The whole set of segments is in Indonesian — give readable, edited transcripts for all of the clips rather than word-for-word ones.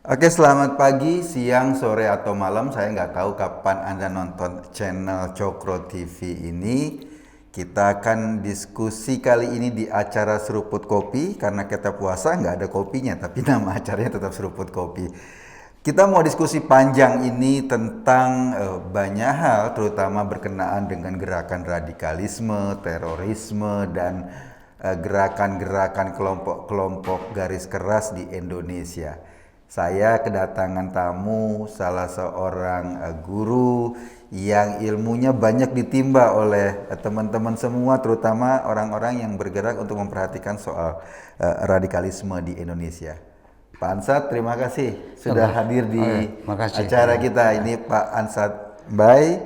Oke, selamat pagi, siang, sore, atau malam. Saya nggak tahu kapan Anda nonton channel Cokro TV ini. Kita akan diskusi kali ini di acara Seruput Kopi. Karena kita puasa nggak ada kopinya, tapi nama acaranya tetap Seruput Kopi. Kita mau diskusi panjang ini tentang banyak hal, terutama berkenaan dengan gerakan radikalisme, terorisme, dan gerakan-gerakan kelompok-kelompok garis keras di Indonesia. Saya kedatangan tamu, salah seorang guru yang ilmunya banyak ditimba oleh teman-teman semua, terutama orang-orang yang bergerak untuk memperhatikan soal radikalisme di Indonesia. Pak Ansat, terima kasih sudah hadir di acara kita. Ini Pak Ansat Mbai,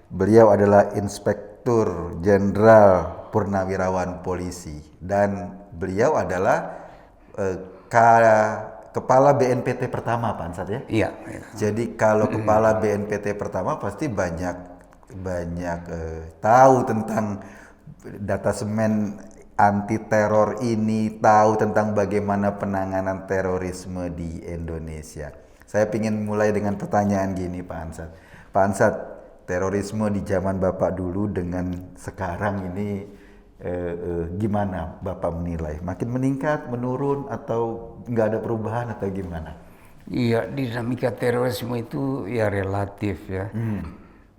beliau adalah Inspektur Jenderal Purnawirawan Polisi dan beliau adalah Kepala BNPT pertama, Pak Ansat ya? Iya. Jadi kalau Kepala BNPT pertama pasti banyak tahu tentang datasemen anti teror ini, tahu tentang bagaimana penanganan terorisme di Indonesia. Saya ingin mulai dengan pertanyaan gini, Pak Ansat. Pak Ansat, terorisme di zaman Bapak dulu dengan sekarang ini gimana Bapak menilai? Makin meningkat, menurun, atau nggak ada perubahan atau gimana? Iya, dinamika terorisme itu ya relatif ya.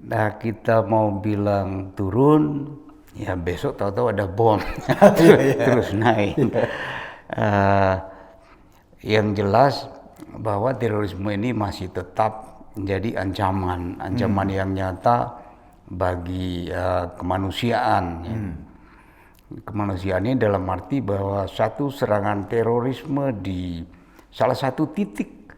Nah, kita mau bilang turun, ya besok tahu-tahu ada bom terus naik. Yang jelas bahwa terorisme ini masih tetap menjadi ancaman yang nyata bagi kemanusiaan. Ya. Kemanusiaan ini dalam arti bahwa satu serangan terorisme di salah satu titik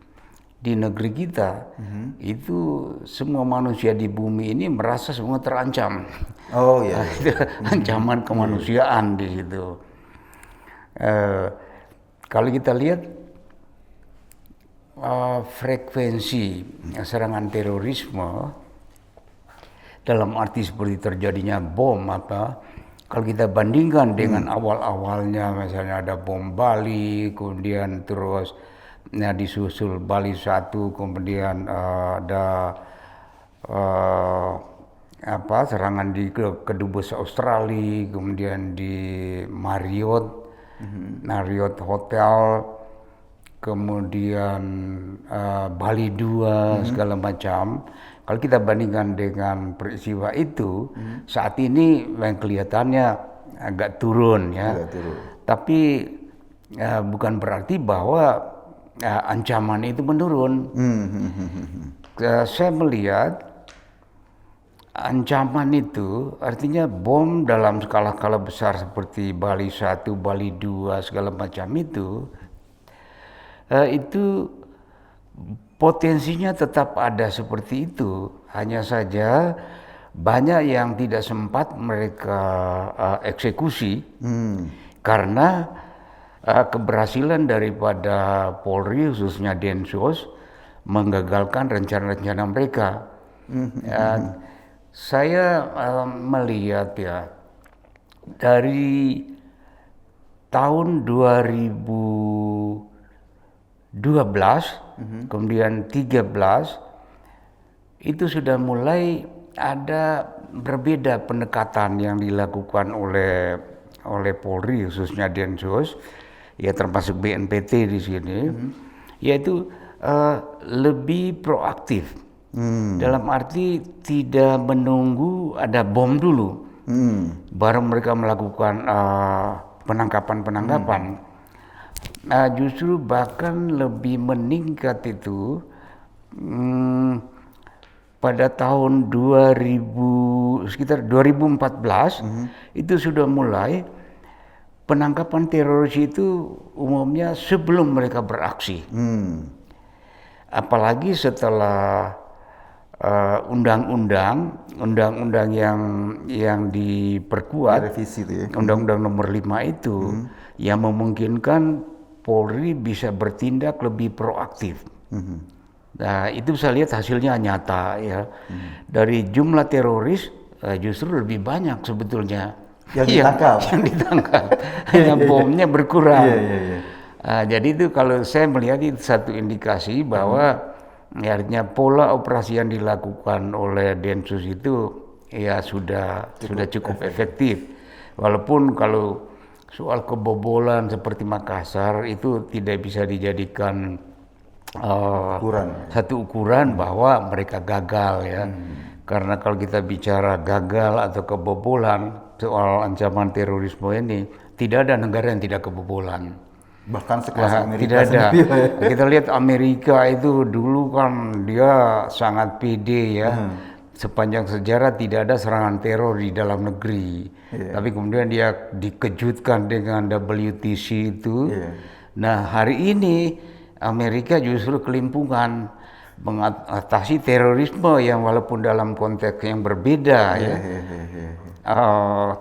di negeri kita itu semua manusia di bumi ini merasa semua terancam. Oh iya. Itu ancaman kemanusiaan di situ. Kalau kita lihat frekuensi serangan terorisme dalam arti seperti terjadinya bom kalau kita bandingkan dengan awal-awalnya, misalnya ada bom Bali, kemudian terus disusul Bali 1, kemudian ada serangan di kedubes Australia, kemudian di Marriott Hotel, kemudian Bali 2, segala macam. Kalau kita bandingkan dengan peristiwa itu, saat ini yang kelihatannya agak turun ya. Tapi bukan berarti bahwa ancaman itu menurun. Saya melihat ancaman itu artinya bom dalam skala besar seperti Bali 1, Bali 2, segala macam itu potensinya tetap ada seperti itu, hanya saja banyak yang tidak sempat mereka eksekusi karena keberhasilan daripada Polri khususnya Densus menggagalkan rencana-rencana mereka. Saya melihat ya dari tahun 2012 kemudian 13 itu sudah mulai ada berbeda pendekatan yang dilakukan oleh Polri khususnya Densus, ya termasuk BNPT di sini, yaitu lebih proaktif. Dalam arti tidak menunggu ada bom dulu, baru mereka melakukan penangkapan. Justru bahkan lebih meningkat itu pada tahun sekitar 2014 itu sudah mulai penangkapan teroris itu umumnya sebelum mereka beraksi. Apalagi setelah undang-undang yang diperkuat, revisi itu ya. Undang-undang nomor 5 itu yang memungkinkan Polri bisa bertindak lebih proaktif. Nah, itu saya lihat hasilnya nyata ya. Dari jumlah teroris justru lebih banyak sebetulnya yang ditangkap. Hanya bomnya berkurang. Jadi itu kalau saya melihat itu satu indikasi bahwa artinya pola operasi yang dilakukan oleh Densus itu ya sudah cukup efektif. Walaupun kalau soal kebobolan seperti Makassar itu tidak bisa dijadikan satu ukuran bahwa mereka gagal ya. Karena kalau kita bicara gagal atau kebobolan soal ancaman terorisme ini, tidak ada negara yang tidak kebobolan. Bahkan sekelas Amerika tidak ada. sendiri. Kita lihat Amerika itu dulu kan dia sangat pede ya. Sepanjang sejarah tidak ada serangan teror di dalam negeri. Tapi kemudian dia dikejutkan dengan WTC itu. Nah, hari ini Amerika justru kelimpungan mengatasi terorisme yang walaupun dalam konteks yang berbeda ya.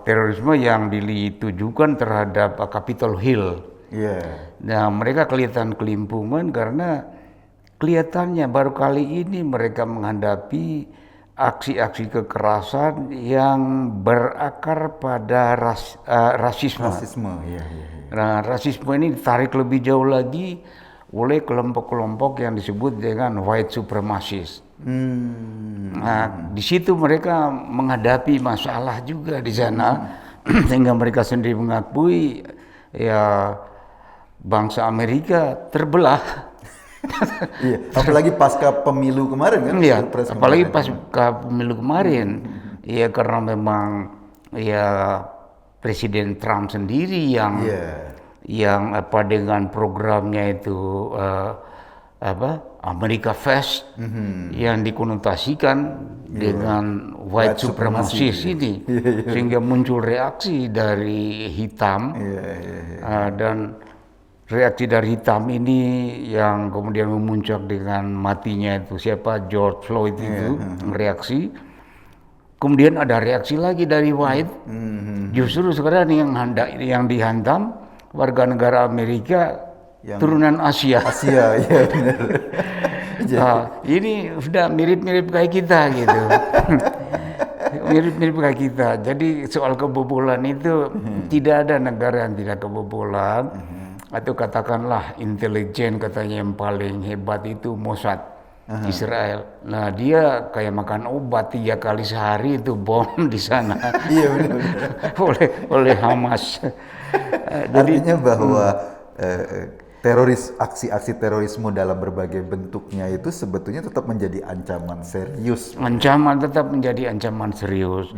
Terorisme yang ditujukan terhadap Capitol Hill. Nah, mereka kelihatan kelimpungan karena kelihatannya baru kali ini mereka menghadapi aksi-aksi kekerasan yang berakar pada rasisme. Nah, rasisme ini ditarik lebih jauh lagi oleh kelompok-kelompok yang disebut dengan white supremacist. Nah, di situ mereka menghadapi masalah juga di sana, sehingga mereka sendiri mengakui ya bangsa Amerika terbelah. Apalagi pasca pemilu kemarin kan? Iya, apalagi pasca pemilu kemarin. Ya karena memang ya Presiden Trump sendiri yang dengan programnya itu America First yang dikonotasikan dengan white supremacist ini, sehingga muncul reaksi dari hitam dan reaksi dari hitam ini yang kemudian memuncak dengan matinya itu George Floyd itu reaksi. Kemudian ada reaksi lagi dari white. Justru sekarang yang dihantam warga negara Amerika turunan Asia. Iya benar. Ini sudah mirip-mirip kayak kita gitu. Mirip-mirip kayak kita. Jadi soal kebobolan itu tidak ada negara yang tidak kebobolan. Atau katakanlah intelijen katanya yang paling hebat itu Mossad Israel. Nah dia kayak makan obat 3 kali sehari itu bom di sana. Iya benar. oleh Hamas. Artinya bahwa aksi-aksi terorisme dalam berbagai bentuknya itu sebetulnya tetap menjadi ancaman serius. Tetap menjadi ancaman serius.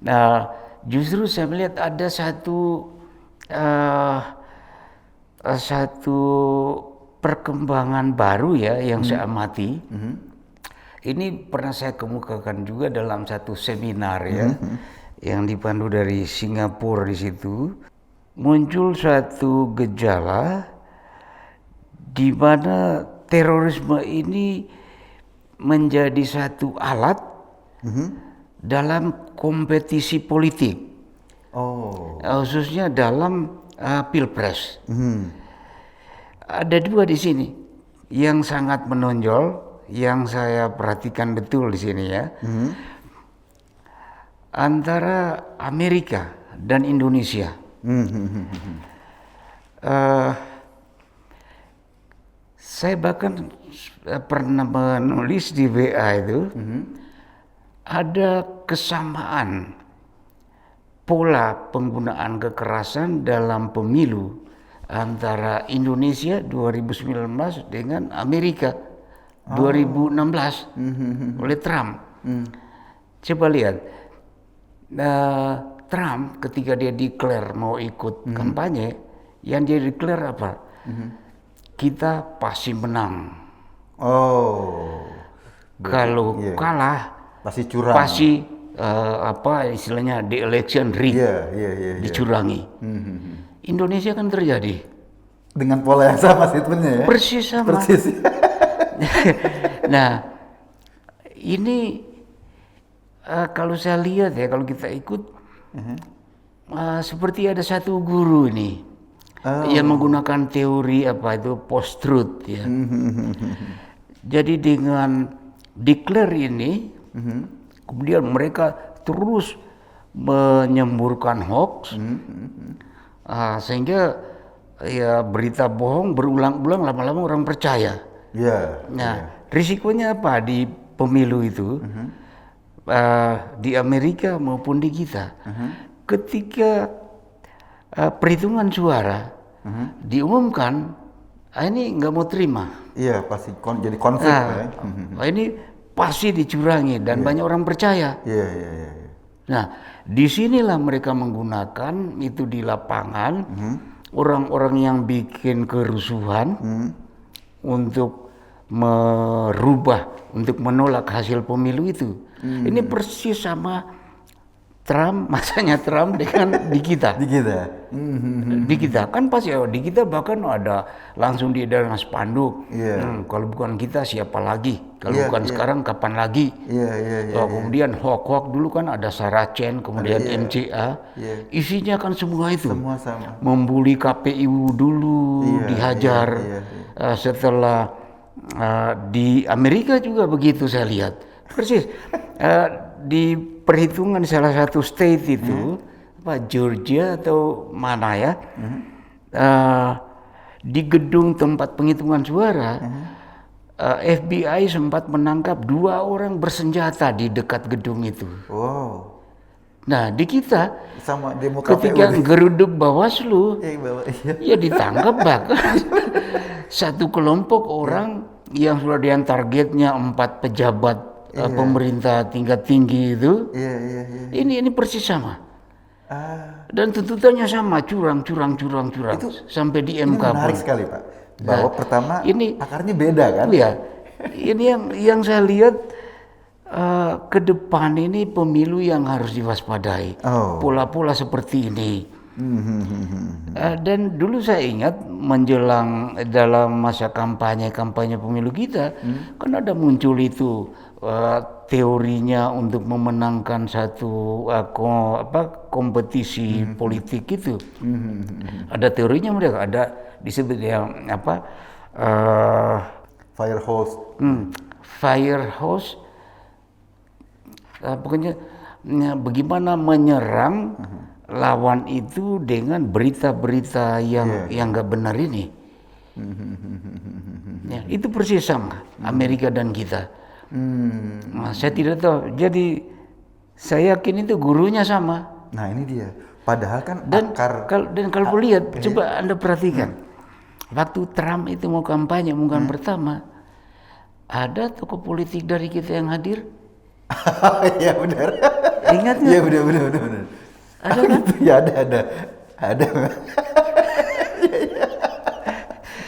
Nah justru saya melihat ada satu perkembangan baru ya yang saya amati. Ini pernah saya kemukakan juga dalam satu seminar ya yang dipandu dari Singapura. Di situ muncul suatu gejala di mana terorisme ini menjadi satu alat dalam kompetisi politik. Khususnya dalam Pilpres. Ada 2 di sini yang sangat menonjol, yang saya perhatikan betul di sini ya. Antara Amerika dan Indonesia. Saya bahkan pernah menulis di WA itu ada kesamaan pola penggunaan kekerasan dalam pemilu antara Indonesia 2019 dengan Amerika 2016 oleh Trump. Coba lihat, Trump ketika dia declare mau ikut kampanye, yang dia declare apa? Kita pasti menang. Kalau kalah pasti curang. Istilahnya the election rig dicurangi. Indonesia kan terjadi dengan pola yang sama statementnya ya. Persis sama. Nah ini kalau saya lihat ya, kalau kita ikut seperti ada satu guru ini yang menggunakan teori post truth ya. Jadi dengan declare ini kemudian mereka terus menyemburkan hoax, sehingga ya berita bohong berulang-ulang, lama-lama orang percaya. Iya. Nah, risikonya apa di pemilu itu? Di Amerika maupun di kita, ketika perhitungan suara diumumkan, ini nggak mau terima. Iya, pasti jadi konflik ya. Ini pasti dicurangi dan banyak orang percaya. Iya. Nah, disinilah mereka menggunakan itu di lapangan, orang-orang yang bikin kerusuhan untuk merubah, untuk menolak hasil pemilu itu. Ini persis sama Trump, masanya Trump dengan di kita. Di kita. Di kita kan pasti, di kita bahkan ada langsung di dalam spanduk. Kalau bukan kita siapa lagi? Kalau bukan sekarang kapan lagi? Kemudian hoax dulu kan ada Saracen, kemudian MCA. Isinya kan semua itu. Semua sama. Membuli KPU dulu, dihajar. Setelah di Amerika juga begitu saya lihat. Persis. Di perhitungan salah satu state itu, Georgia atau mana ya, di gedung tempat penghitungan suara, FBI sempat menangkap 2 orang bersenjata di dekat gedung itu. Wow. Nah, di kita Sama demo ketika KPU. geruduk Bawaslu, Iya. ya ditangkap bahkan satu kelompok orang yang sudah yang targetnya 4 pejabat pemerintah tingkat tinggi itu. Iya. Ini persis sama. Dan tuntutannya sama, curang sampai di Ini MK menarik pun. sekali, Pak. Bahwa pertama ini- akarnya beda kan? Iya. Ini yang saya lihat ke depan ini pemilu yang harus diwaspadai. Pola-pola seperti ini. Dan dulu saya ingat menjelang dalam masa kampanye pemilu kita, kan ada muncul itu teorinya untuk memenangkan satu kompetisi politik itu. Ada teorinya mereka, ada disebut yang Firehose. Pokoknya bagaimana menyerang lawan itu dengan berita-berita yang nggak benar ini. Ya, itu persis sama Amerika dan kita. Nah, saya tidak tahu. Jadi saya yakin itu gurunya sama. Nah, ini dia. Padahal kan kalau lihat, coba Anda perhatikan. Waktu Trump itu mau kampanye, pertama, ada tokoh politik dari kita yang hadir. Iya benar. Ingat nggak? Iya benar. Ada kan? Ya ada.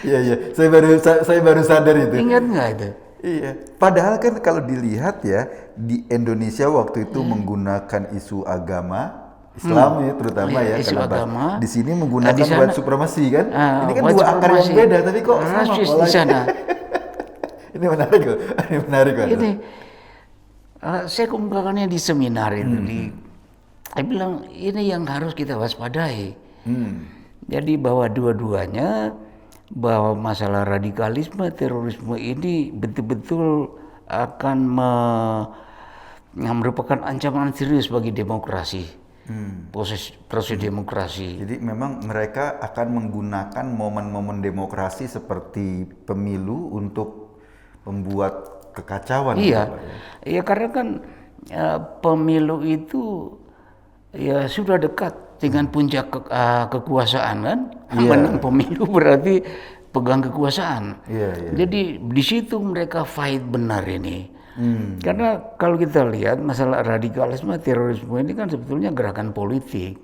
Iya. Saya baru sadar itu. Ingat nggak itu? Iya. Padahal kan kalau dilihat ya di Indonesia waktu itu menggunakan isu agama Islam ya terutama ya isu karena agama. di sini menggunakan Nah, di sana- white supremacy kan. Ini kan white dua akar yang supremacy. beda tapi kok sama Rasis di polanya. sana. Ini menarik kok. Pak. Ini saya kemukakannya di seminar itu saya bilang ini yang harus kita waspadai. Jadi bahwa dua-duanya, bahwa masalah radikalisme, terorisme ini betul-betul akan merupakan ancaman serius bagi demokrasi. Proses demokrasi. Jadi memang mereka akan menggunakan momen-momen demokrasi seperti pemilu untuk membuat kekacauan. Iya, Pak, ya? ya karena kan pemilu itu ya sudah dekat dengan puncak kekuasaan kan. Menang pemilu berarti pegang kekuasaan. Iya. Jadi di situ mereka fight benar ini. Karena kalau kita lihat masalah radikalisme, terorisme ini kan sebetulnya gerakan politik.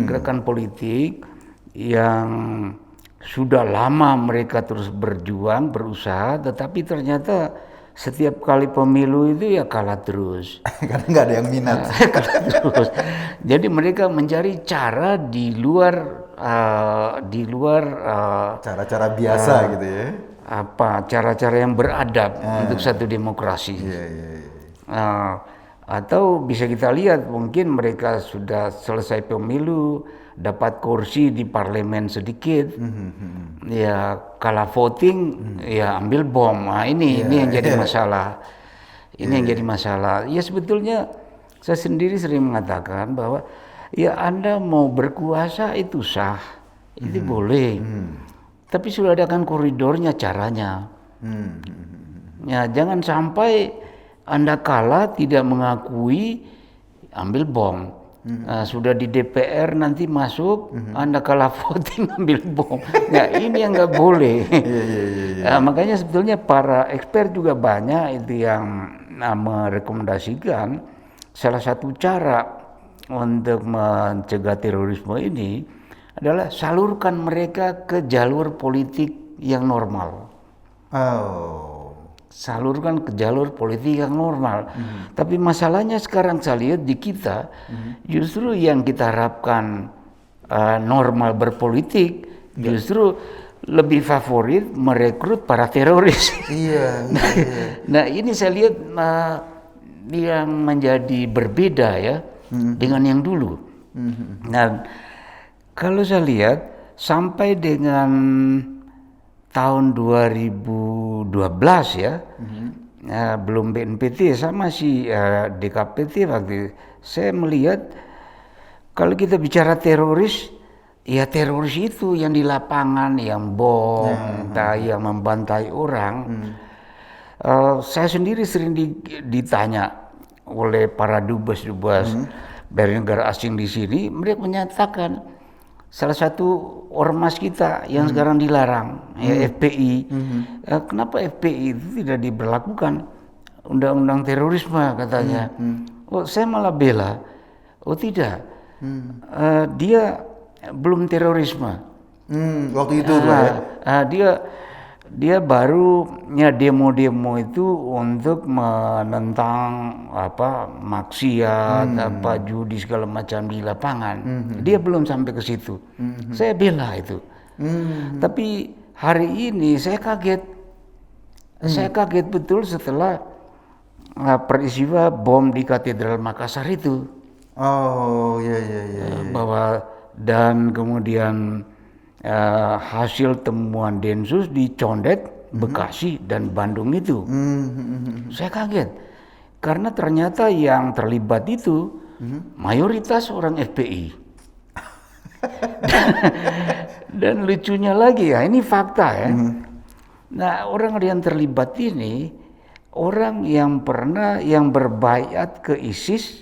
Gerakan politik yang sudah lama mereka terus berjuang, berusaha, tetapi ternyata setiap kali pemilu itu ya kalah terus. Karena nggak ada yang minat. Kalah terus. Jadi mereka mencari cara di luar Cara-cara biasa gitu ya. cara-cara yang beradab untuk satu demokrasi. Iya. Atau bisa kita lihat mungkin mereka sudah selesai pemilu, dapat kursi di parlemen sedikit, ya kalah voting, ya ambil bom. Nah, ini yang jadi masalah. Ini yang jadi masalah. Ya sebetulnya saya sendiri sering mengatakan bahwa ya Anda mau berkuasa itu sah, itu boleh. Tapi sudah ada kan koridornya, caranya. Ya, jangan sampai Anda kalah tidak mengakui, ambil bom. Sudah di DPR nanti masuk, Anda kalah voting ambil bom. Ya, ini yang nggak boleh. Makanya sebetulnya para expert juga banyak itu yang merekomendasikan salah satu cara untuk mencegah terorisme ini adalah salurkan mereka ke jalur politik yang normal. Salurkan ke jalur politik yang normal. Tapi masalahnya sekarang saya lihat di kita, justru yang kita harapkan normal berpolitik, justru lebih favorit merekrut para teroris. Nah, ini saya lihat yang menjadi berbeda ya dengan yang dulu. Nah, kalau saya lihat sampai dengan tahun 2012 ya, belum BNPT, saya masih DKPT waktu itu. Saya melihat kalau kita bicara teroris, ya teroris itu yang di lapangan, yang bom, yang membantai orang. Saya sendiri sering ditanya oleh para dubes-dubes dari negara asing di sini, mereka menyatakan salah satu ormas kita yang sekarang dilarang, ya FPI. Kenapa FPI itu tidak diberlakukan undang-undang terorisme katanya? Oh, saya malah bela. Oh tidak, dia belum terorisme. Waktu itu Dia baru demo-demo itu untuk menentang maksiat, judi segala macam di lapangan. Dia belum sampai ke situ. Saya bela itu. Tapi hari ini saya kaget. Saya kaget betul setelah peristiwa bom di Katedral Makassar itu. Bahwa dan kemudian hasil temuan Densus di Condet, Bekasi dan Bandung itu. Saya kaget karena ternyata yang terlibat itu mayoritas orang FPI. Dan lucunya lagi ya, ini fakta ya. Nah, orang yang terlibat ini orang yang berbaiat ke ISIS.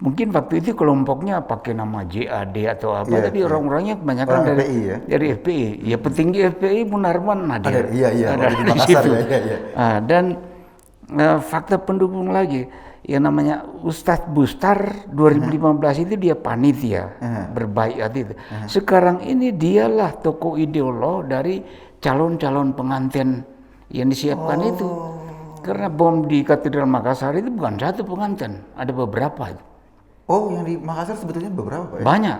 Mungkin waktu itu kelompoknya pakai nama JAD atau apa, tapi orang-orangnya kebanyakan dari FPI. Ya petinggi FPI Munarman hadir. Ada di situ. Dan fakta pendukung lagi, yang namanya Ustadz Bustar 2015 itu dia panitia berbaiat itu. Sekarang ini dialah tokoh ideolog dari calon-calon pengantin yang disiapkan itu. Karena bom di Katedral Makassar itu bukan satu pengantin, ada beberapa itu. Yang di Makassar sebetulnya beberapa ya? Banyak.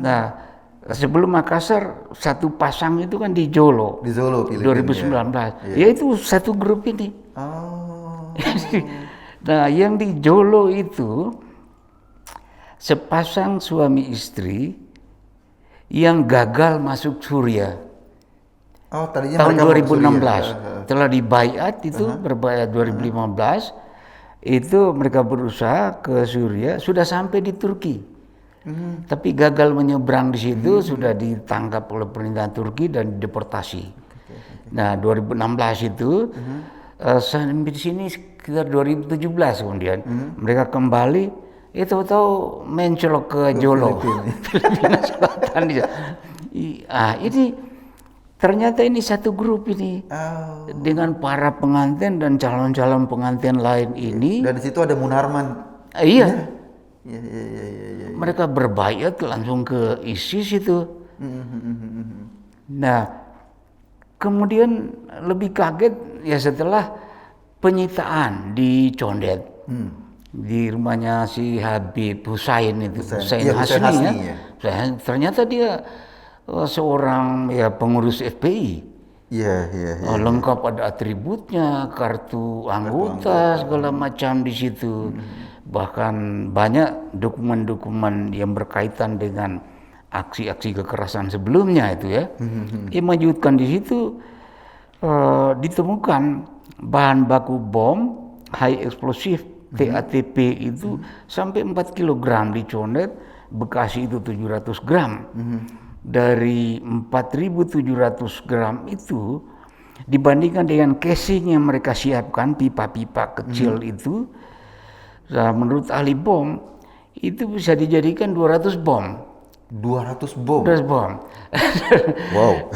Nah, sebelum Makassar satu pasang itu kan di Jolo. Di Jolo 2019. Ya itu satu grup ini. Nah, yang di Jolo itu sepasang suami istri yang gagal masuk Suriah. Tahun 2016 telah dibaiat itu, berbaiat 2015. Itu mereka berusaha ke Suriah, sudah sampai di Turki. Tapi gagal menyeberang di situ, sudah ditangkap oleh pemerintahan Turki dan deportasi. Nah, 2016 itu sampai di sini sekitar 2017 kemudian mereka kembali, tahu-tahu mencolok ke Jolo, Filipina Selatan. Ini ternyata ini satu grup ini dengan para pengantin dan calon-calon pengantin lain ini. Dan di situ ada Munarman. Iya. Mereka berbaiat langsung ke ISIS itu. Nah, kemudian lebih kaget ya setelah penyitaan di Condet, di rumahnya si Habib Hussein itu, Hussein Hasni ya. Ternyata dia seorang pengurus FPI. Lengkap ada atributnya, kartu anggota segala macam di situ. Bahkan banyak dokumen-dokumen yang berkaitan dengan aksi-aksi kekerasan sebelumnya itu ya. Mengejutkan di situ ditemukan bahan baku bom high explosive TATP itu sampai 4 kg di Condet Bekasi itu 700 gram. Dari 4.700 gram itu dibandingkan dengan casing yang mereka siapkan, pipa-pipa kecil itu, menurut ahli bom itu bisa dijadikan 200 bom. 200 bom. 200 bom. Wow.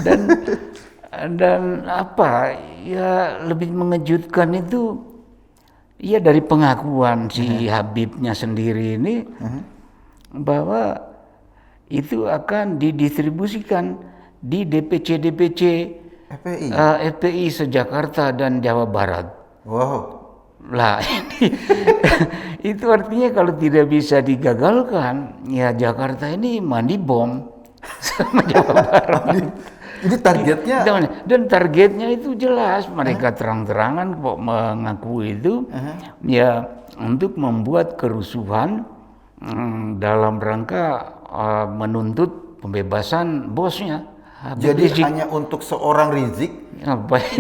Dan apa ya lebih mengejutkan itu ya dari pengakuan si Habibnya sendiri ini bahwa itu akan didistribusikan di DPC FPI. FPI se-Jakarta dan Jawa Barat. Wow. Lah ini itu artinya kalau tidak bisa digagalkan, ya Jakarta ini mandi bom sama Jawa Barat. Ini targetnya. Dan targetnya itu jelas, mereka terang-terangan kok mengaku itu, ya untuk membuat kerusuhan dalam rangka menuntut pembebasan bosnya. Jadi hanya untuk seorang Rizik,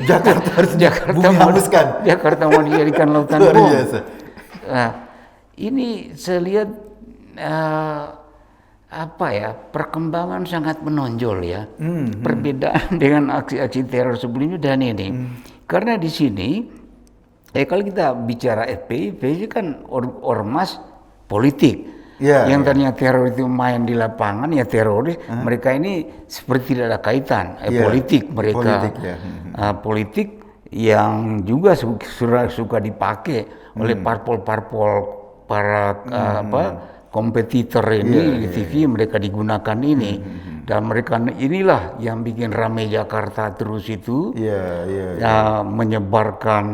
Jakarta harus Jakarta mau dijadikan lautan luar bom. biasa. Nah, ini saya lihat perkembangan sangat menonjol ya. Perbedaan dengan aksi-aksi teror sebelumnya dan ini. Karena di sini kalau kita bicara FPI kan ormas politik. Yang tadinya teror itu main di lapangan ya teroris, mereka ini seperti tidak ada kaitan. Politik mereka, politik yang juga suka dipakai oleh parpol-parpol para kompetitor ini di TV, mereka digunakan ini. Dan mereka inilah yang bikin rame Jakarta terus itu, menyebarkan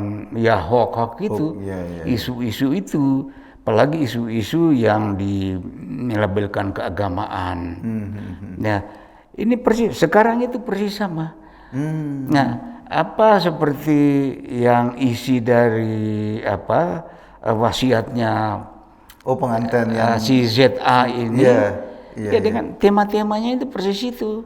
ya hoax itu, isu-isu itu. Apalagi isu-isu yang dilabelkan keagamaan. Nah, ini persis sekarang itu persis sama. Nah, apa seperti yang isi dari wasiatnya pengantin yang si ZA ini, ya dengan tema-temanya itu persis itu.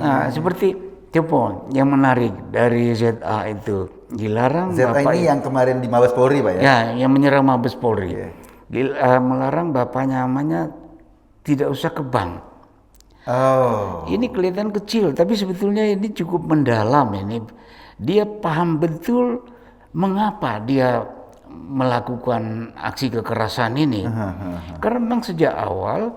Nah, seperti Cepo yang menarik dari ZA itu dilarang ZA bapak ini yang kemarin di Mabes Polri, Pak ya? Ya, yang menyerang Mabes Polri. Melarang bapaknya namanya tidak usah ke bank. Ini kelihatan kecil, tapi sebetulnya ini cukup mendalam ini. Dia paham betul mengapa dia melakukan aksi kekerasan ini. Karena memang sejak awal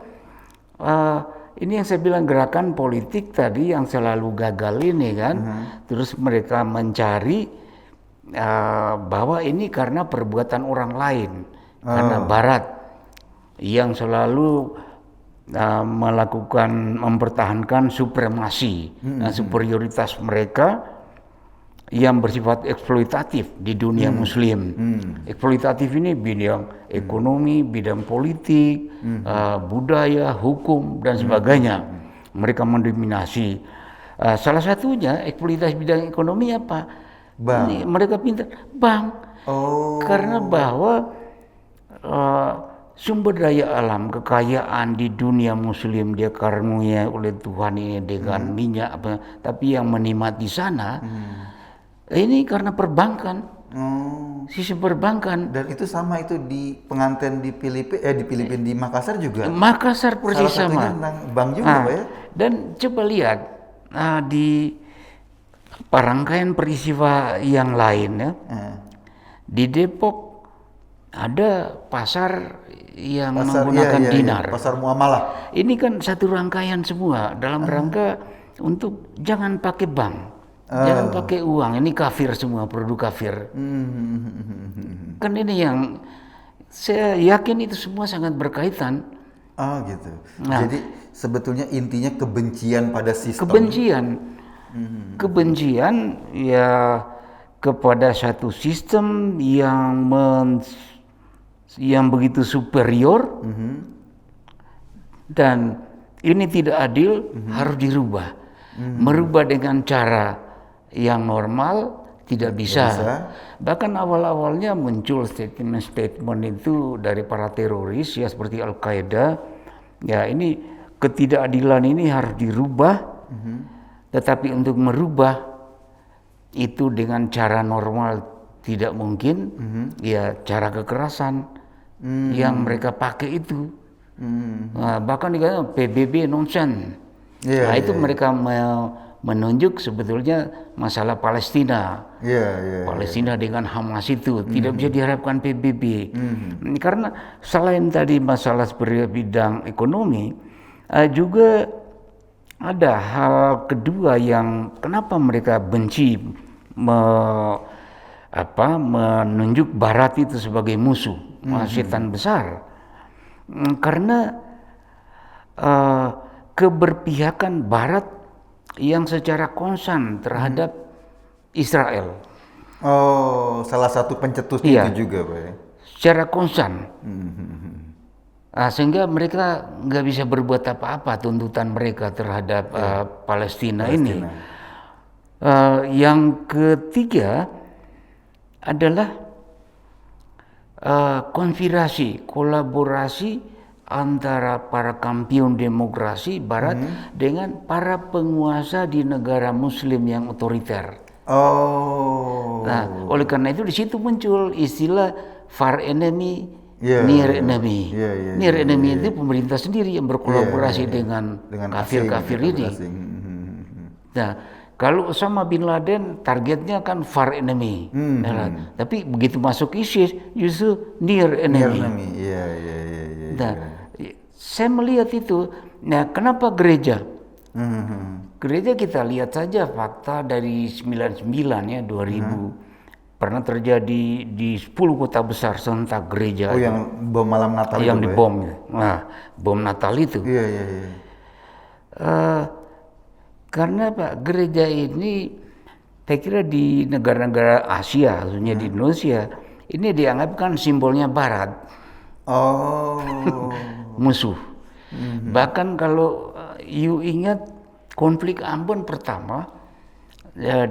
ini yang saya bilang gerakan politik tadi yang selalu gagal ini kan. Terus mereka mencari bahwa ini karena perbuatan orang lain, karena Barat yang selalu mempertahankan supremasi, superioritas mereka yang bersifat eksploitatif di dunia Muslim. Eksploitatif ini bidang ekonomi, bidang politik, budaya, hukum dan sebagainya. Mereka mendominasi. Salah satunya eksploitasi bidang ekonomi apa? Ini mereka pintar bank. Karena bahwa sumber daya alam, kekayaan di dunia Muslim dia karunia oleh Tuhan ini dengan minyak tapi yang menikmati sana ini karena perbankan, sistem perbankan. Dan itu sama itu di pengantin di Filipina, di Makassar juga. Makassar persis sama. Tentang bank juga, Pak ya. Dan coba lihat di rangkaian peristiwa yang lain ya. Di Depok ada pasar yang menggunakan dinar. Pasar muamalah. Ini kan satu rangkaian semua dalam rangka untuk jangan pakai bank. Jangan pakai uang, ini kafir semua, produk kafir. Kan ini yang saya yakin itu semua sangat berkaitan. Gitu. Jadi sebetulnya intinya kebencian pada sistem. Kebencian ya kepada satu sistem yang begitu superior dan ini tidak adil, harus dirubah. Merubah dengan cara yang normal tidak bisa. Bahkan awal-awalnya muncul statement itu dari para teroris ya seperti Al-Qaeda. Ya ini ketidakadilan ini harus dirubah. Tetapi untuk merubah itu dengan cara normal tidak mungkin. Ya cara kekerasan yang mereka pakai itu Bahkan dikatakan PBB nonsen. Iya, Nah itu mereka menunjuk sebetulnya masalah Palestina. Iya. Palestina dengan Hamas itu tidak bisa diharapkan PBB. Karena selain tadi masalah seperti bidang ekonomi, juga ada hal kedua yang kenapa mereka benci menunjuk Barat itu sebagai musuh, setan besar. Karena keberpihakan Barat yang secara konstan terhadap Israel. Oh, salah satu pencetusnya itu juga, Pak ya. Secara konstan. Sehingga mereka nggak bisa berbuat apa-apa tuntutan mereka terhadap Palestina ini. Yang ketiga adalah konspirasi, kolaborasi antara para kampion demokrasi Barat dengan para penguasa di negara Muslim yang otoriter. Oh. Nah, oleh karena itu di situ muncul istilah far enemy, near enemy. Near enemy itu pemerintah sendiri yang berkolaborasi dengan kafir-kafir ini. Nah, kalau Osama bin Laden targetnya kan far enemy, tapi begitu masuk ISIS justru near enemy. Iya. Nah, saya melihat itu. Nah, kenapa gereja? Gereja kita lihat saja fakta dari 99 ya 2000 pernah terjadi di 10 kota besar serentak gereja. Oh, yang bom malam Natal yang itu, dibom. Nah, bom Natal itu. Iya. Karena Pak, gereja ini saya kira di negara-negara Asia, khususnya di Indonesia, ini dianggap kan simbolnya Barat. Oh. Musuh. Bahkan kalau you ingat konflik Ambon pertama,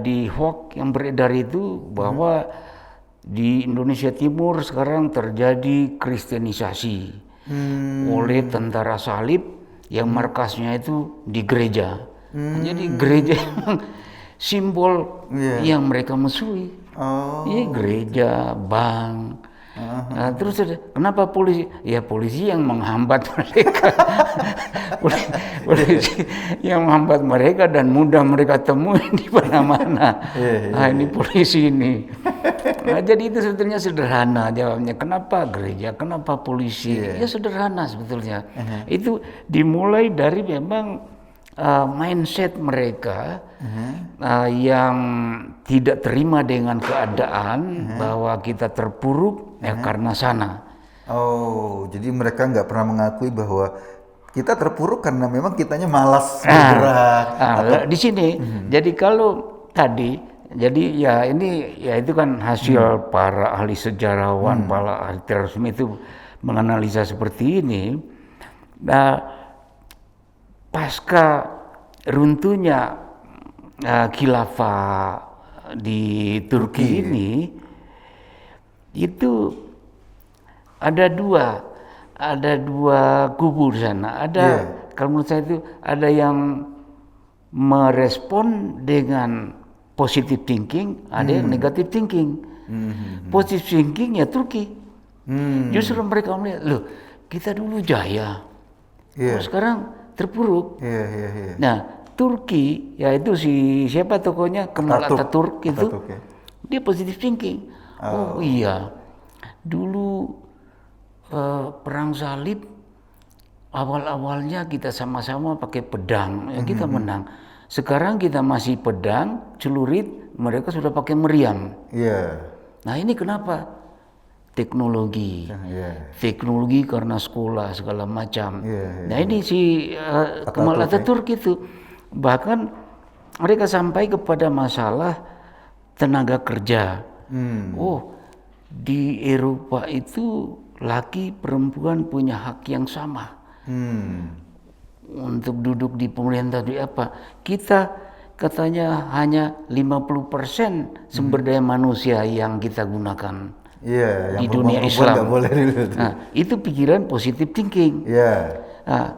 di hoax yang beredar itu bahwa di Indonesia Timur sekarang terjadi kristenisasi oleh tentara salib yang markasnya itu di gereja. Jadi gereja simbol yang mereka musuhi. Ini gereja, bank. Nah, terus kenapa polisi? Ya polisi yang menghambat mereka. Polisi yang menghambat mereka dan mudah mereka temui di mana-mana. Ini polisi ini. Nah, jadi itu sebetulnya sederhana jawabnya. Kenapa gereja? Kenapa polisi? Ya sederhana sebetulnya. Itu dimulai dari memang mindset mereka yang tidak terima dengan keadaan bahwa kita terpuruk karena sana. Oh, jadi mereka nggak pernah mengakui bahwa kita terpuruk karena memang kitanya malas bergerak. Di sini, jadi kalau tadi, jadi ya ini ya itu kan hasil para ahli sejarawan, para ahli terorisme itu menganalisa seperti ini. Pasca runtuhnya khilafah di Turki ini, itu ada dua kubu di sana. Kalau menurut saya itu ada yang merespon dengan positive thinking, ada yang negative thinking. Positive thinking ya Turki. Justru mereka melihat, loh kita dulu jaya, sekarang terpuruk. Nah, Turki, yaitu siapa tokohnya, Kemal Atatürk itu, dia positive thinking. Oh iya, dulu perang salib awal-awalnya kita sama-sama pakai pedang, kita menang. Sekarang kita masih pedang, celurit, mereka sudah pakai meriam. Nah ini kenapa? Teknologi, teknologi karena sekolah segala macam. Nah ini si Kemal Atatürk itu bahkan mereka sampai kepada masalah tenaga kerja. Oh, di Eropa itu laki perempuan punya hak yang sama untuk duduk di pemerintah di apa? Kita katanya hanya 50% sumber daya manusia yang kita gunakan. Di dunia Islam. Boleh dulu. Nah, itu pikiran positive thinking. Nah,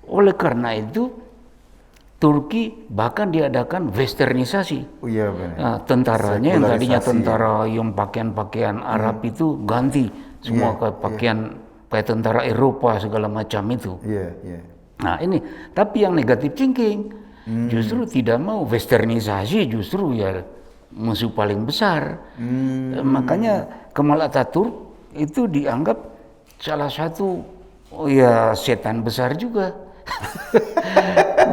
oleh karena itu Turki bahkan diadakan westernisasi. Tentaranya yang tadinya tentara yang pakaian-pakaian Arab itu ganti semua ke pakaian kayak tentara Eropa segala macam itu. Iya, iya. Nah ini, tapi yang negatif thinking justru tidak mau westernisasi, justru ya musuh paling besar. Makanya Kemal Atatürk itu dianggap salah satu ya setan besar juga.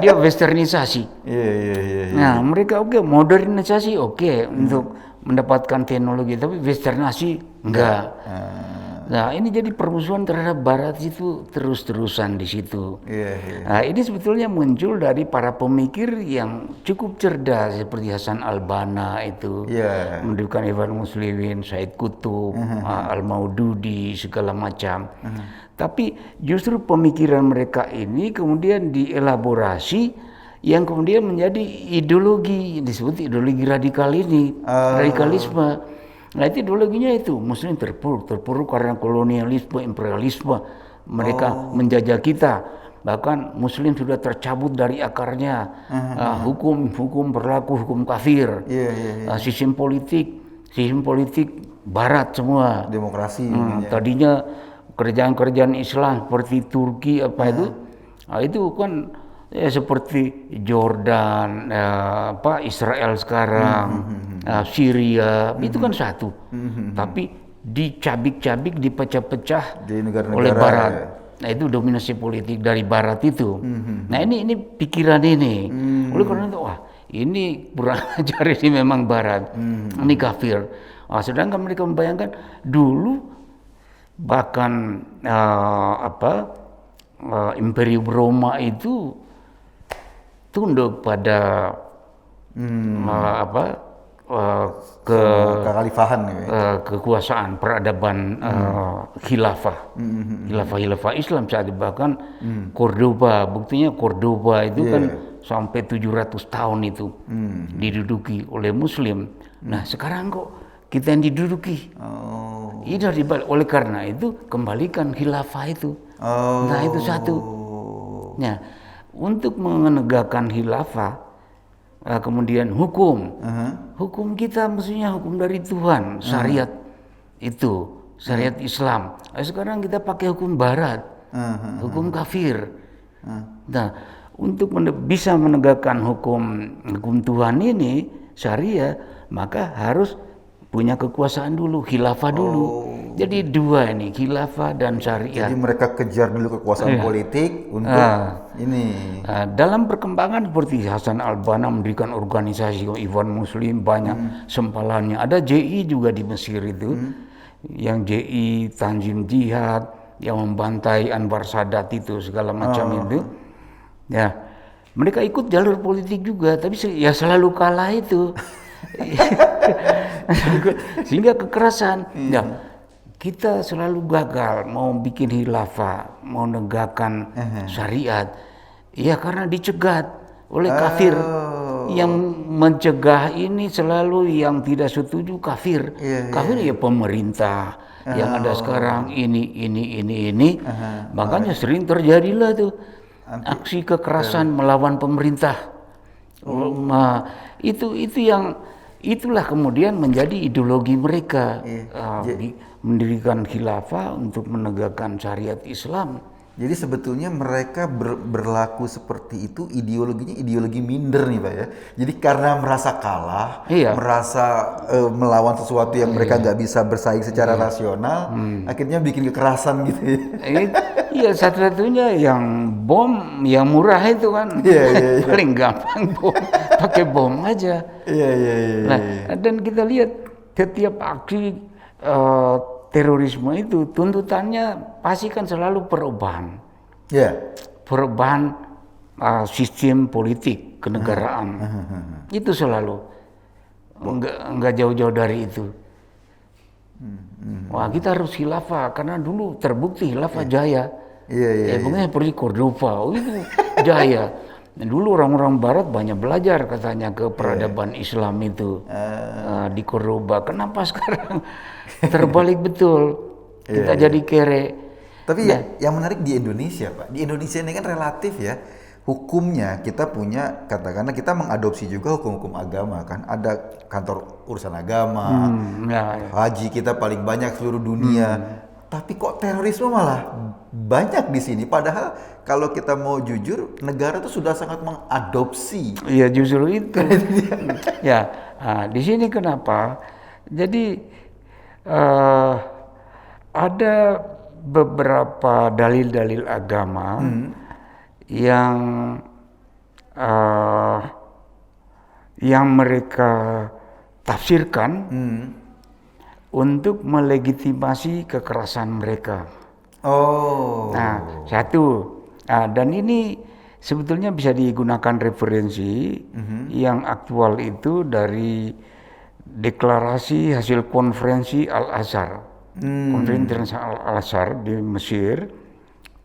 Dia westernisasi. Iya, iya, iya. Nah mereka modernisasi untuk mendapatkan teknologi, tapi westernisasi enggak. Nah ini jadi permusuhan terhadap Barat itu terus-terusan di situ. Iya, iya. Nah ini sebetulnya muncul dari para pemikir yang cukup cerdas seperti Hasan al-Banna itu, Iya. mendirikan Ikhwan Muslimin, Said Qutb, Al-Maududi segala macam. Tapi justru pemikiran mereka ini kemudian dielaborasi yang kemudian menjadi ideologi yang disebut ideologi radikal ini, radikalisme. Nah itu ideologinya itu Muslim terpuruk karena kolonialisme, imperialisme, mereka menjajah kita. Bahkan Muslim sudah tercabut dari akarnya, hukum berlaku hukum kafir, sistem politik Barat semua. Demokrasi. Tadinya kerajaan-kerajaan Islam seperti Turki itu kan ya seperti Jordan, Israel sekarang, Syria, itu kan satu. Tapi dicabik-cabik, dipecah-pecah Di negara-negara, oleh Barat. ya. Nah itu dominasi politik dari Barat itu. Nah ini pikiran ini. Oleh karena itu, wah ini kurang ajar, ini memang Barat, ini kafir. Sedangkan mereka membayangkan dulu bahkan Imperium Roma itu tunduk pada kekhalifahan kekuasaan peradaban khilafah Islam saat itu. Bahkan Cordoba, buktinya Cordoba itu kan sampai 700 tahun itu diduduki oleh Muslim. Nah sekarang kok kita yang diduduki? Ini dibalik. Oleh karena itu kembalikan khilafah itu. Nah itu satu. Nah untuk menegakkan khilafah, kemudian hukum kita mestinya hukum dari Tuhan, syariat itu, syariat Islam. Sekarang kita pakai hukum Barat, hukum kafir. Nah untuk bisa menegakkan hukum Tuhan ini, syariat, maka harus punya kekuasaan dulu, khilafah dulu. Jadi dua ini, khilafah dan syariat. Jadi mereka kejar dulu kekuasaan politik untuk ini. Dalam perkembangan seperti Hasan al-Banna mendirikan organisasi Ikhwan Muslim, banyak sempalannya. Ada JI juga di Mesir itu, yang JI Tanzim Jihad, yang membantai Anwar Sadat itu segala macam itu. Ya, mereka ikut jalur politik juga, tapi ya selalu kalah itu. Sehingga kekerasan. Ya, kita selalu gagal mau bikin khilafah, mau negakkan syariat. Ya karena dicegat oleh kafir. Yang mencegah ini selalu yang tidak setuju kafir. Kafir ya pemerintah yang ada sekarang ini. Makanya sering terjadilah tuh aksi kekerasan melawan pemerintah. Itulah kemudian menjadi ideologi mereka, mendirikan khilafah untuk menegakkan syariat Islam. Jadi sebetulnya mereka berlaku seperti itu ideologinya ideologi minder nih Pak ya. Jadi karena merasa kalah, merasa melawan sesuatu yang mereka nggak bisa bersaing secara rasional, akhirnya bikin kekerasan gitu ya. Iya, satu-satunya yang bom yang murah itu kan, paling gampang bom, pakai bom aja. Nah, dan kita lihat setiap aksi terorisme itu tuntutannya pasti kan selalu perubahan. Perubahan sistem politik kenegaraan. Itu selalu. Enggak jauh-jauh dari itu. Wah, kita harus khilafah karena dulu terbukti khilafah jaya. Pokoknya seperti Cordoba, itu jaya. Dulu orang-orang Barat banyak belajar katanya ke peradaban Islam itu di Cordoba. Kenapa sekarang terbalik betul? Kita jadi kere. Tapi yang menarik di Indonesia Pak, di Indonesia ini kan relatif ya. Hukumnya kita punya, katakanlah kita mengadopsi juga hukum-hukum agama kan. Ada kantor urusan agama, haji kita paling banyak seluruh dunia. Tapi kok terorisme malah banyak di sini. Padahal kalau kita mau jujur, negara itu sudah sangat mengadopsi. Iya justru itu. Ya, di sini kenapa? Jadi ada beberapa dalil-dalil agama yang mereka tafsirkan untuk melegitimasi kekerasan mereka. Oh. Nah, satu, dan ini sebetulnya bisa digunakan referensi yang aktual itu dari deklarasi hasil konferensi Al-Azhar, konferensi internasional Al-Azhar di Mesir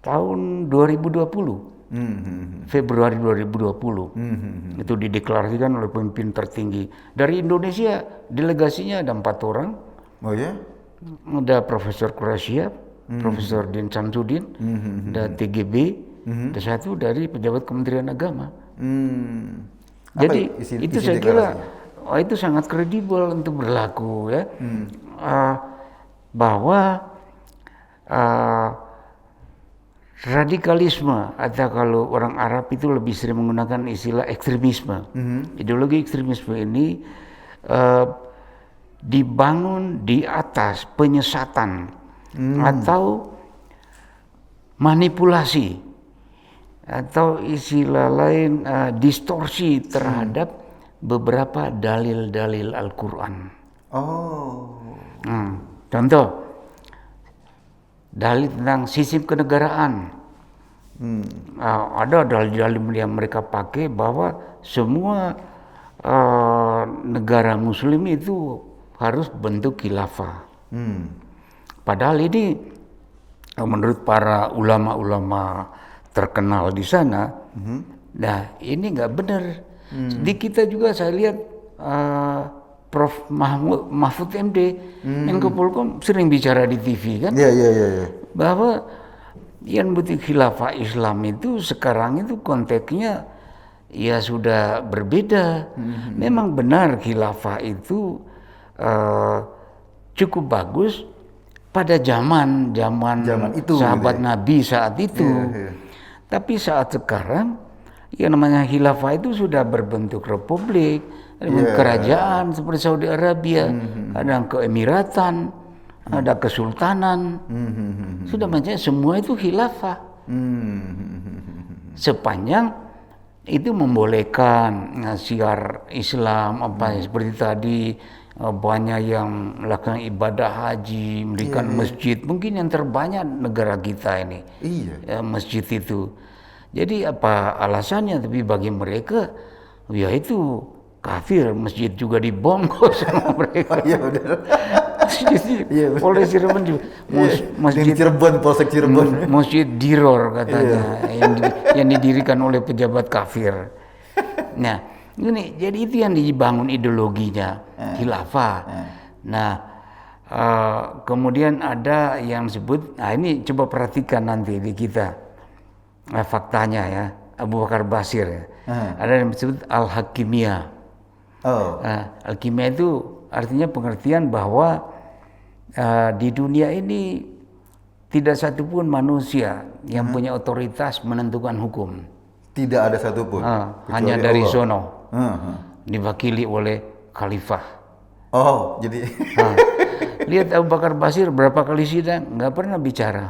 tahun 2020. Februari 2020 itu dideklarasikan oleh pemimpin tertinggi dari Indonesia. Delegasinya ada 4 orang. Oh ya? Ada Profesor Quraisyah, Profesor Din Samsudin, ada TGB, ada satu dari pejabat Kementerian Agama. Jadi itu saya kira itu sangat kredibel untuk berlaku ya, bahwa radikalisme atau kalau orang Arab itu lebih sering menggunakan istilah ekstremisme. Ideologi ekstremisme ini dibangun di atas penyesatan atau manipulasi atau istilah lain distorsi terhadap beberapa dalil-dalil Al-Quran. Contoh, dalil tentang sistem kenegaraan. Ada dalil-dalil yang mereka pakai bahwa semua negara Muslim itu harus bentuk khilafah. Padahal ini menurut para ulama-ulama terkenal di sana, nah ini nggak benar. Di kita juga saya lihat Prof. Mahfud MD, Menko Polhukam sering bicara di TV kan, bahwa yang bentuk khilafah Islam itu sekarang itu konteksnya ya sudah berbeda. Memang benar khilafah itu cukup bagus pada zaman itu, sahabat Nabi saat itu. Tapi saat sekarang yang namanya khilafah itu sudah berbentuk republik, kerajaan seperti Saudi Arabia, ada keemiratan, ada kesultanan. Sudah macam semua itu khilafah. Sepanjang itu membolehkan syiar Islam seperti tadi, banyak yang melakukan ibadah haji, mendirikan masjid, mungkin yang terbanyak negara kita ini, masjid itu. Jadi apa alasannya? Tapi bagi mereka, ya itu kafir, masjid juga dibom sama mereka. Polres Cirebon juga, masjid Cirebon, Polsek Cirebon, masjid Diror katanya, yang didirikan oleh pejabat kafir. Nah, ini jadi itu yang dibangun ideologinya khilafah. Nah, kemudian ada yang disebut, ini coba perhatikan nanti di kita faktanya ya, Abu Bakar Basir ya. Ada yang disebut Al-Hakimiyah. Al-Hakimiyah itu artinya pengertian bahwa di dunia ini tidak satupun manusia yang punya otoritas menentukan hukum. Tidak ada satupun. Hanya dari sono. Diwakili oleh khalifah. Jadi lihat Abu Bakar Basir berapa kali sidang nggak pernah bicara.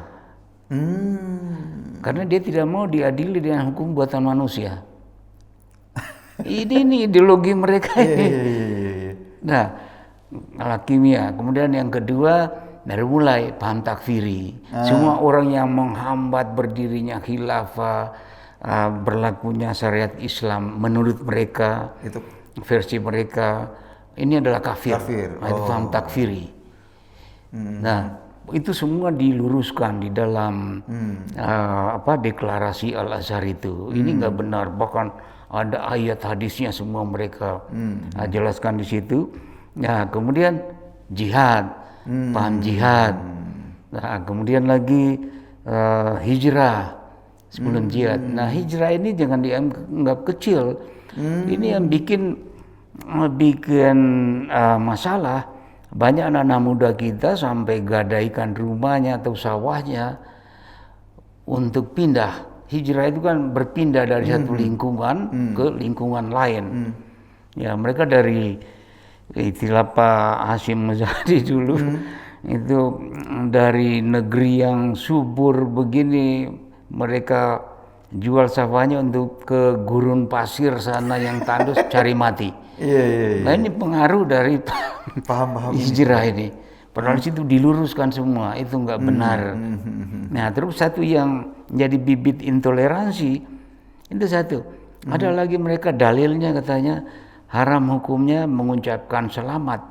Karena dia tidak mau diadili dengan hukum buatan manusia. Ini ideologi mereka ini. Nah, Al-Hakimiyah. Kemudian yang kedua dari mulai paham takfiri. Semua orang yang menghambat berdirinya khilafah, berlakunya syariat Islam menurut mereka, itu versi mereka, ini adalah kafir. Itu paham takfiri. Nah, itu semua diluruskan di dalam deklarasi Al-Azhar itu. Ini nggak benar, bahkan ada ayat hadisnya semua mereka jelaskan di situ. Nah, kemudian jihad, paham jihad. Nah, kemudian lagi hijrah sebelum jihad. Nah, hijrah ini jangan dianggap kecil. Ini yang bikin masalah banyak anak-anak muda kita sampai gadaikan rumahnya atau sawahnya untuk pindah. Hijrah itu kan berpindah dari satu lingkungan ke lingkungan lain. Ya, mereka dari istilah Pak Hasyim Muzadi dulu itu dari negeri yang subur begini mereka jual sawahnya untuk ke gurun pasir sana yang tandus cari mati. Iya. Nah ini pengaruh dari Paham. hijrah ini. Padahal situ diluruskan semua, itu nggak benar. Nah terus satu yang jadi bibit intoleransi, itu satu. Ada lagi mereka dalilnya katanya haram hukumnya mengucapkan selamat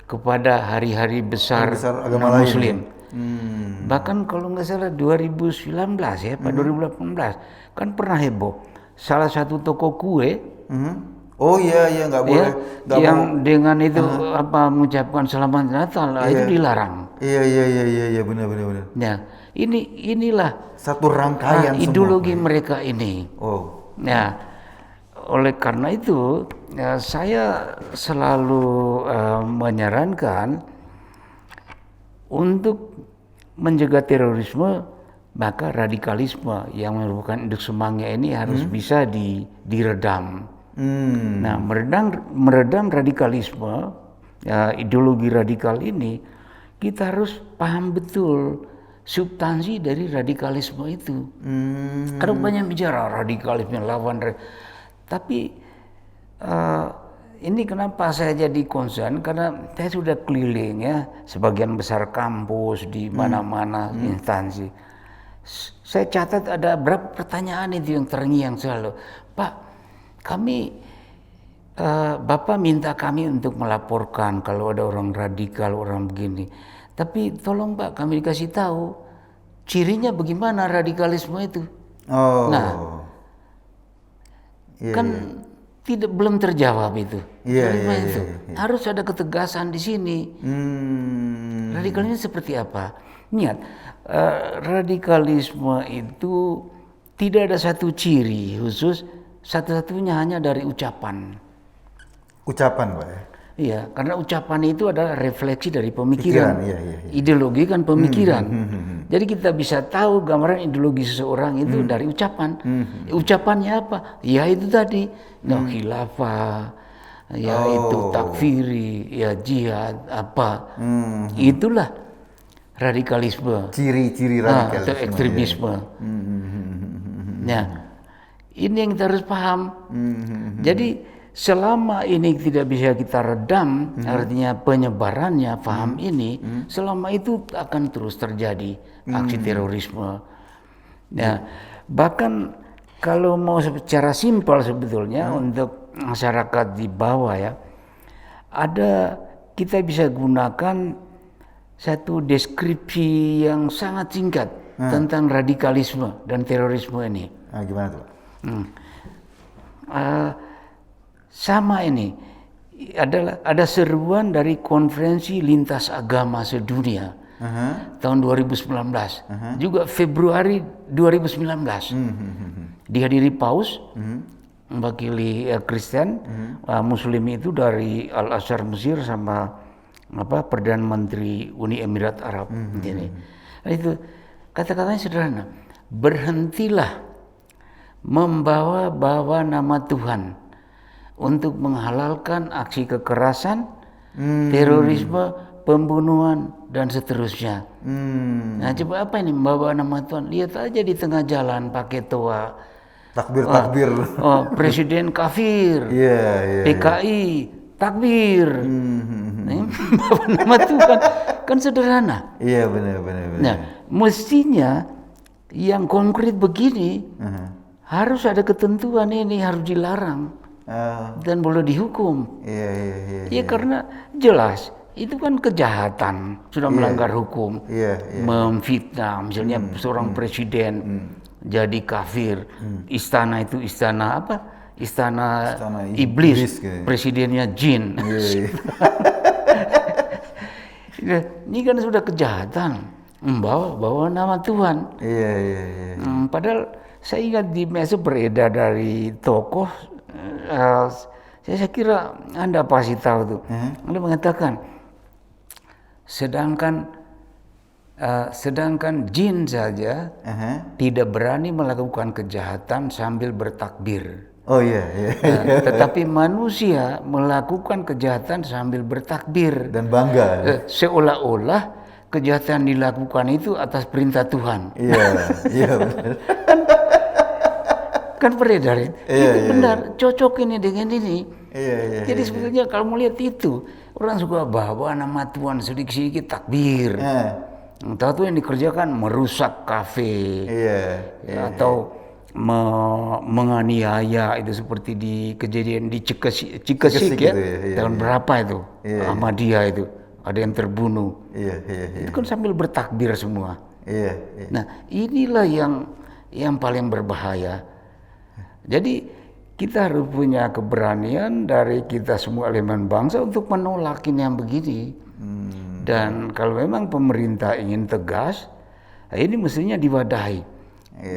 kepada hari-hari besar agama Muslim. lain. Bahkan kalau nggak salah 2019 ya, Pak 2018 kan pernah heboh. Salah satu toko kue Oh iya nggak boleh. Nggak yang mau. dengan itu mengucapkan selamat Natal itu dilarang. Iya benar. Nah, inilah Satu rangkaian ideologi mereka ini. Oh. Nah, oleh karena itu saya selalu menyarankan untuk mencegah terorisme, maka radikalisme yang merupakan induk semangnya ini harus bisa diredam. Nah, meredam radikalisme, ideologi radikal ini, kita harus paham betul substansi dari radikalisme itu. Karena banyak bicara radikalisme lawan, tapi ini kenapa saya jadi concern, karena saya sudah keliling ya sebagian besar kampus di mana-mana instansi. Saya catat ada berapa pertanyaan itu yang terngiang selalu, Pak. Bapak minta kami untuk melaporkan kalau ada orang radikal, orang begini. Tapi tolong Pak, kami dikasih tahu cirinya bagaimana radikalisme itu. Oh. Nah, kan belum terjawab itu. Iya. Harus ada ketegasan di sini. Radikalisme seperti apa? Ingat, radikalisme itu tidak ada satu ciri khusus. Satu-satunya hanya dari ucapan. Ucapan, Pak ya? Iya, karena ucapan itu adalah refleksi dari pemikiran. Iya. Ideologi kan pemikiran. Jadi kita bisa tahu gambaran ideologi seseorang itu dari ucapan. Ucapannya apa? Ya itu tadi, khilafah, ya itu takfiri, ya jihad, apa. Itulah radikalisme. Ciri-ciri radikalisme. Atau ekstremisme. Nah, ini yang kita harus paham. Jadi selama ini tidak bisa kita redam, artinya penyebarannya paham ini, selama itu akan terus terjadi aksi terorisme. Nah, bahkan kalau mau secara simpel sebetulnya untuk masyarakat di bawah ya, kita bisa gunakan satu deskripsi yang sangat singkat tentang radikalisme dan terorisme ini. Gimana tuh? Sama ini ada seruan dari konferensi lintas agama sedunia tahun 2019, juga Februari 2019, dihadiri Paus, mewakili Kristen, Muslim itu dari Al Azhar Mesir sama Perdana Menteri Uni Emirat Arab. Nah, itu kata-katanya sederhana, berhentilah membawa-bawa nama Tuhan untuk menghalalkan aksi kekerasan, terorisme, pembunuhan, dan seterusnya. Nah, coba apa ini membawa nama Tuhan? Lihat aja di tengah jalan pakai toa. Takbir. Presiden kafir. PKI, takbir. Membawa nama Tuhan. Kan sederhana. Iya, benar. Nah, mestinya yang konkret begini, harus ada ketentuan ini, harus dilarang dan boleh dihukum. Iya, karena jelas itu kan kejahatan, sudah melanggar hukum. Memfitnah, misalnya seorang presiden jadi kafir, istana itu istana apa? Istana iblis, presidennya jin. Ini kan sudah kejahatan, membawa nama Tuhan. Padahal saya ingat di medsos beredar dari tokoh, saya kira Anda pasti tahu tuh. Anda mengatakan sedangkan jin saja tidak berani melakukan kejahatan sambil bertakbir. Oh iya, iya. Tetapi manusia melakukan kejahatan sambil bertakbir Dan bangga. seolah-olah kejahatan dilakukan itu atas perintah Tuhan. Iya, iya benar. Kan beredar itu. Iya, Ini iya, benar, cocok ini dengan ini. Iya, iya. Jadi sebetulnya kalau melihat itu, orang suka bawa nama Tuhan sedikit-sedikit takbir. Tahu yang dikerjakan merusak kafe. Iya. Atau menganiaya, itu seperti di kejadian di Cikesik ya. Gitu ya, Tahun berapa itu? Ahmadiyah itu. Ada yang terbunuh. Iya. Itu kan sambil bertakbir semua. Iya. Nah, inilah yang paling berbahaya. Jadi kita harus punya keberanian dari kita semua elemen bangsa untuk menolak ini yang begini. Dan kalau memang pemerintah ingin tegas, ini mestinya diwadahi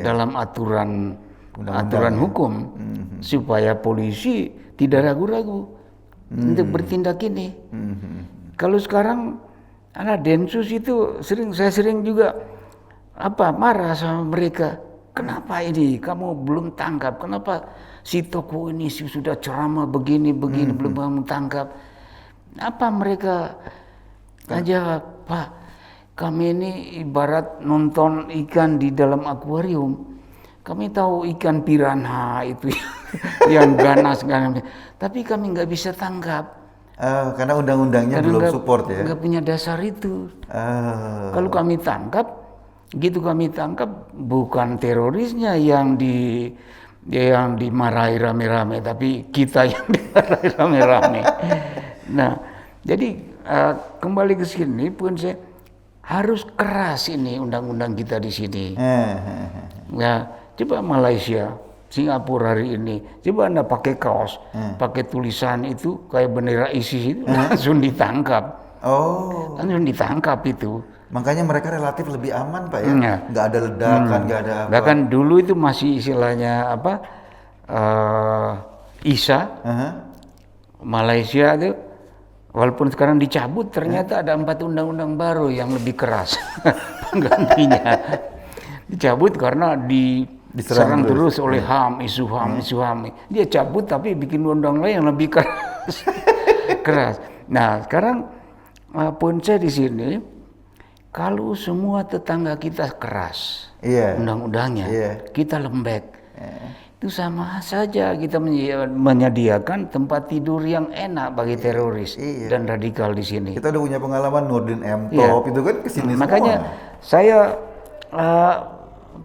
dalam aturan hukum supaya polisi tidak ragu-ragu untuk bertindak ini. Kalau sekarang anak Densus itu saya sering juga marah sama mereka. Kenapa ini kamu belum tangkap? Kenapa si tokoh ini sudah ceramah begini belum kamu tangkap? Apa mereka aja, Pak? Kami ini ibarat nonton ikan di dalam akuarium. Kami tahu ikan piranha itu yang ganas, tapi kami nggak bisa tangkap. Karena undang-undangnya belum support ya. Nggak punya dasar itu. Kalau kami tangkap, bukan terorisnya yang dimarahi rame-rame, tapi kita yang dimarahi rame-rame. Nah, jadi kembali ke sini pun saya harus keras ini undang-undang kita di sini. Ya, coba Malaysia, Singapura hari ini, coba Anda pakai kaos, pakai tulisan itu kayak bendera ISIS itu langsung ditangkap. Langsung ditangkap itu. Makanya mereka relatif lebih aman, Pak ya. Nggak ada ledakan, nggak ada apa. Bahkan dulu itu masih istilahnya ISA, Malaysia itu. Walaupun sekarang dicabut, ternyata ada 4 undang-undang baru yang lebih keras penggantinya. Dicabut karena diserang terus oleh isu HAM. Dia cabut tapi bikin undang lain yang lebih keras. Nah, sekarang punca di sini, kalau semua tetangga kita keras undang-undangnya, kita lembek. Itu sama saja kita menyediakan tempat tidur yang enak bagi teroris dan radikal di sini. Kita udah punya pengalaman Nurdin M. Top itu kan kesini semua. Makanya saya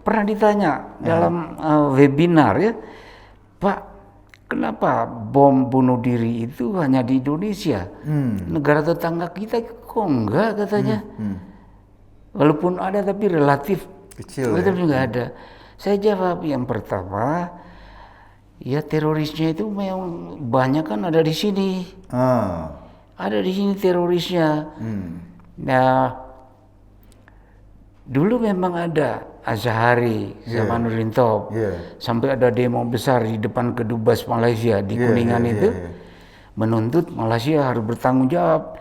pernah ditanya dalam webinar ya, Pak, kenapa bom bunuh diri itu hanya di Indonesia? Negara tetangga kita kok enggak katanya. Walaupun ada tapi relatif kecil. Nggak ada. Saya jawab yang pertama, ya terorisnya itu memang banyak kan ada di sini. Ada di sini terorisnya. Nah, dulu memang ada Azhari sama Nurdin Top. Sampai ada demo besar di depan Kedubes Malaysia di Kuningan itu. Menuntut Malaysia harus bertanggung jawab.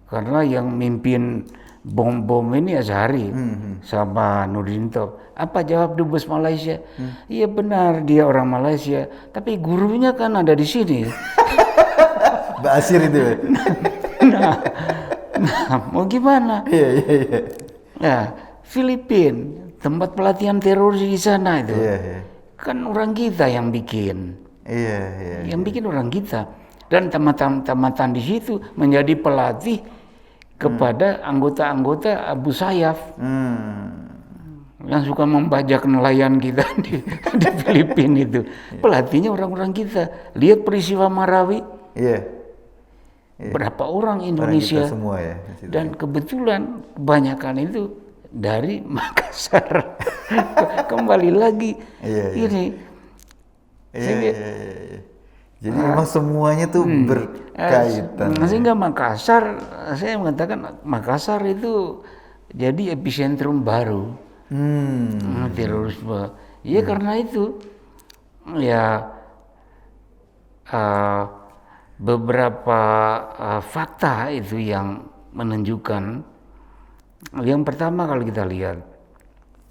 Karena yang mimpin bom ini Azhari sama Nurdin Top. Apa jawab Dubes Malaysia? Iya benar dia orang Malaysia, tapi gurunya kan ada di sini. Basir itu. Nah, mau gimana? Iya. Nah, Filipina, tempat pelatihan teroris di sana itu. Kan orang kita yang bikin. Yang bikin orang kita. Dan tamatan di situ menjadi pelatih kepada anggota-anggota Abu Sayyaf. Yang suka membajak nelayan kita di Filipina itu. Pelatihnya orang-orang kita. Lihat peristiwa Marawi. Berapa orang Indonesia. Orang kita semua ya. Dan kebetulan kebanyakan itu dari Makassar. Kembali lagi. Ini. Jadi memang semuanya tuh berkaitan. Sehingga Makassar, saya mengatakan Makassar itu jadi epicentrum baru. Terorisme. Ya karena itu ya beberapa fakta itu yang menunjukkan yang pertama kalau kita lihat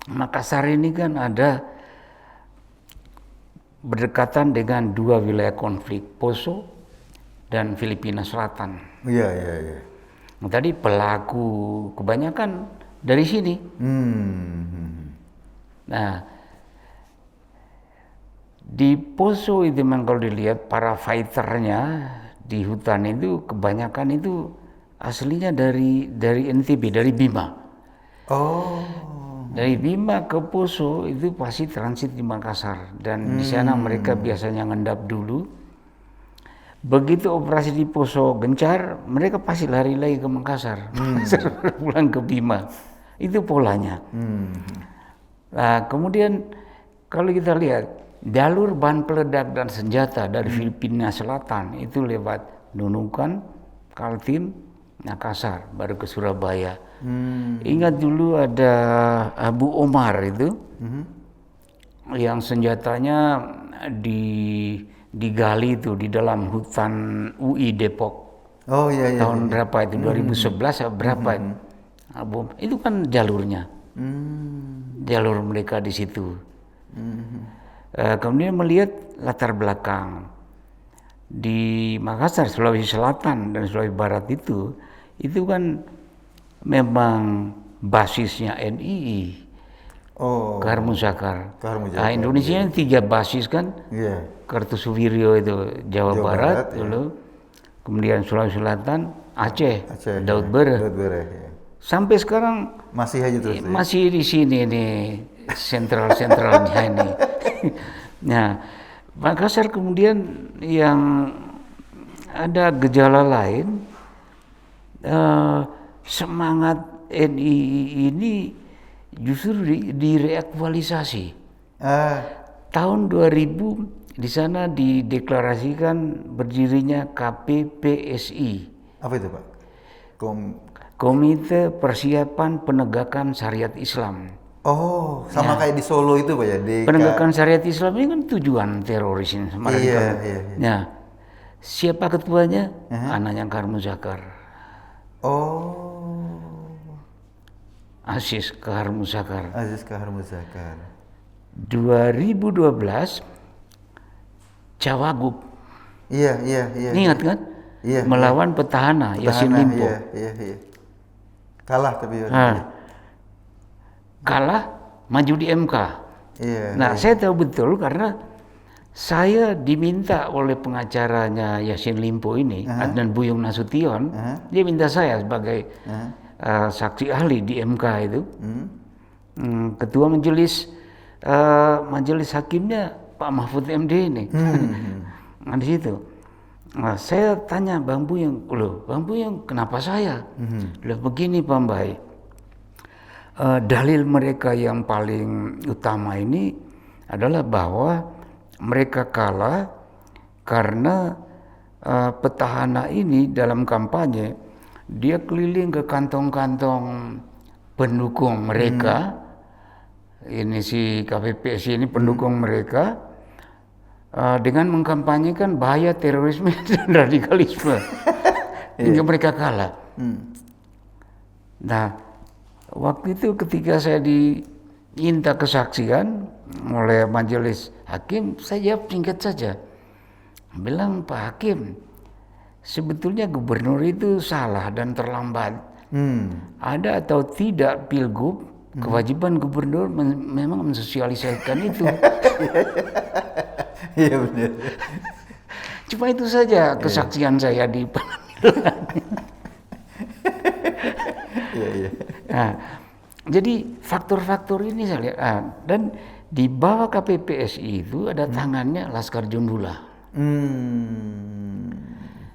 Makassar ini kan ada berdekatan dengan dua wilayah konflik, Poso dan Filipina Selatan. Iya, iya, iya. Nah, tadi pelaku kebanyakan dari sini. Nah, di Poso itu memang kalau dilihat para fighternya di hutan itu kebanyakan itu aslinya dari NTB, dari Bima. Oh. Dari Bima ke Poso itu pasti transit di Makassar dan di sana mereka biasanya ngendap dulu. Begitu operasi di Poso gencar, mereka pasti lari lagi ke Makassar, pulang ke Bima. Itu polanya. Nah, kemudian kalau kita lihat jalur bahan peledak dan senjata dari Filipina Selatan itu lewat Nunukan, Kaltim, Makassar, baru ke Surabaya. Ingat dulu ada Abu Omar itu, yang senjatanya digali itu di dalam hutan UI Depok. Oh iya, iya. Tahun berapa itu? 2011 atau berapa? Itu kan jalurnya. Jalur mereka di situ. Kemudian melihat latar belakang di Makassar, Sulawesi Selatan dan Sulawesi Barat itu kan memang basisnya NII. Oh. Kahar Muzakar. Kahar Muzakar, Nah, Indonesia ini 3 basis kan. Iya. Kartosuwiryo itu Jawa Barat dulu, kemudian Sulawesi Selatan, Aceh, Daud Bere. Ya. Sampai sekarang Masih aja terus. masih di sini nih sentralnya ini. Nah, Makassar kemudian yang ada gejala lain, semangat NII ini justru direaktualisasi. Tahun 2000 di sana dideklarasikan berdirinya KPPSI. Apa itu, Pak? Komite Persiapan Penegakan Syariat Islam. Oh, sama kayak di Solo itu, Pak ya? Penegakan Syariat Islam ini kan tujuan teroris sama radikal. Iya. Nah, siapa ketuanya? Anaknya Kahar Muzakar. Oh. Aziz Kahar Muzakar. 2012 Cawagup. Iya. Ingat kan? Iya. Melawan petahana Yassin Limpo. Iya. Kalah tapi. Kalah, maju di MK. Iya. Nah, saya tahu betul karena saya diminta oleh pengacaranya Yassin Limpo ini, Adnan Buyung Nasution, dia minta saya sebagai saksi ahli di MK itu. Ketua majelis hakimnya Pak Mahfud MD ini. Nah, di situ. Nah, saya tanya Bang Buyung, kenapa saya? Begini Pak Mbay. Dalil mereka yang paling utama ini adalah bahwa mereka kalah karena petahana ini dalam kampanye dia keliling ke kantong-kantong pendukung mereka. Ini si KPPSI ini pendukung mereka dengan mengkampanyekan bahaya terorisme dan radikalisme hingga mereka kalah. Nah, waktu itu ketika saya diminta kesaksian oleh majelis hakim, saya jawab singkat saja. Bilang, Pak Hakim, sebetulnya gubernur itu salah dan terlambat. Ada atau tidak pilgub, kewajiban gubernur memang mensosialisasikan itu. Iya benar. Cuma itu saja kesaksian saya di pengadilan. Iya. Nah, jadi faktor-faktor ini saya lihat. Dan di bawah KPPSI itu ada tangannya Laskar Jundula.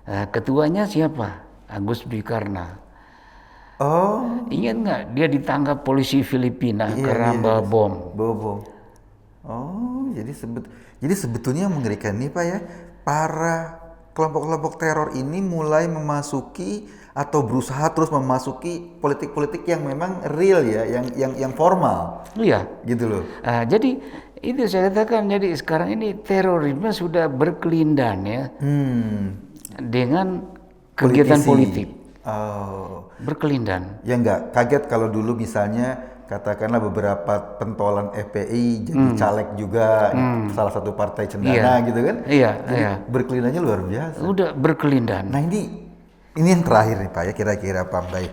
Nah, ketuanya siapa? Agus Dwi Karna. Oh. Ingat nggak? Dia ditangkap polisi Filipina karena bawa bom. Oh, jadi sebetulnya mengerikan nih Pak ya. Para kelompok-kelompok teror ini mulai memasuki atau berusaha terus memasuki politik-politik yang memang real ya, yang formal. Iya. Gitu loh. Jadi itu saya katakan, jadi sekarang ini terorisme sudah berkelindan ya dengan kegiatan politik. Oh, berkelindan. ya nggak kaget kalau dulu misalnya katakanlah beberapa pentolan FPI jadi caleg juga salah satu partai cendana Iya. gitu kan. Iya, Jadi iya. berkelindanya luar biasa. Udah berkelindan. Nah ini yang terakhir nih Pak ya, kira-kira Pak Bay.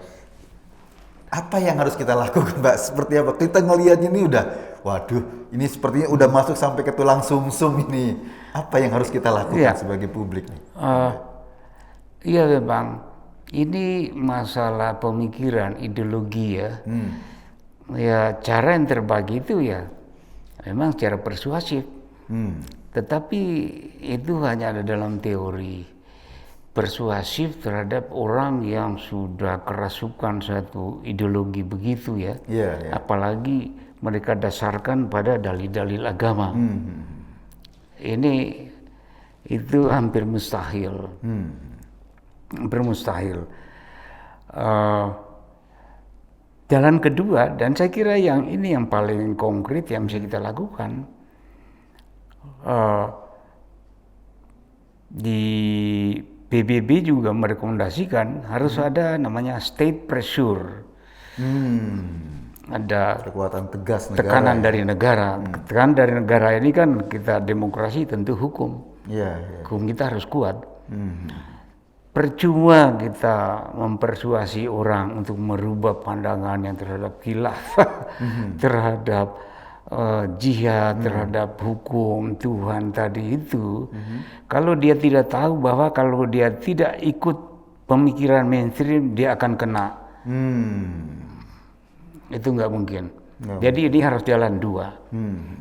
Apa yang harus kita lakukan Pak? Seperti apa? Kita ngelihatnya ini udah, waduh, ini sepertinya udah masuk sampai ke tulang sumsum ini. Apa yang harus kita lakukan Iya. sebagai publik nih? Iya Bang, ini masalah pemikiran, ideologi ya. Ya cara yang terbagi itu ya memang secara persuasif. Tetapi itu hanya ada dalam teori. Persuasif terhadap orang yang sudah kerasukan satu ideologi begitu ya. Iya, iya. Apalagi mereka dasarkan pada dalil-dalil agama. Ini itu hampir mustahil. Hampir mustahil. Jalan kedua, dan saya kira yang ini yang paling konkret yang bisa kita lakukan, di PBB juga merekomendasikan harus ada namanya state pressure. Ada Kekuatan tegas negara. tekanan dari negara. Tekanan dari negara ini kan kita demokrasi tentu hukum. Iya, iya. Hukum kita harus kuat. Percuma kita mempersuasi orang untuk merubah pandangannya terhadap khilafah, terhadap jihad, terhadap hukum Tuhan tadi itu. Kalau dia tidak tahu bahwa kalau dia tidak ikut pemikiran mainstream, dia akan kena. Itu nggak mungkin. Jadi ini harus jalan dua.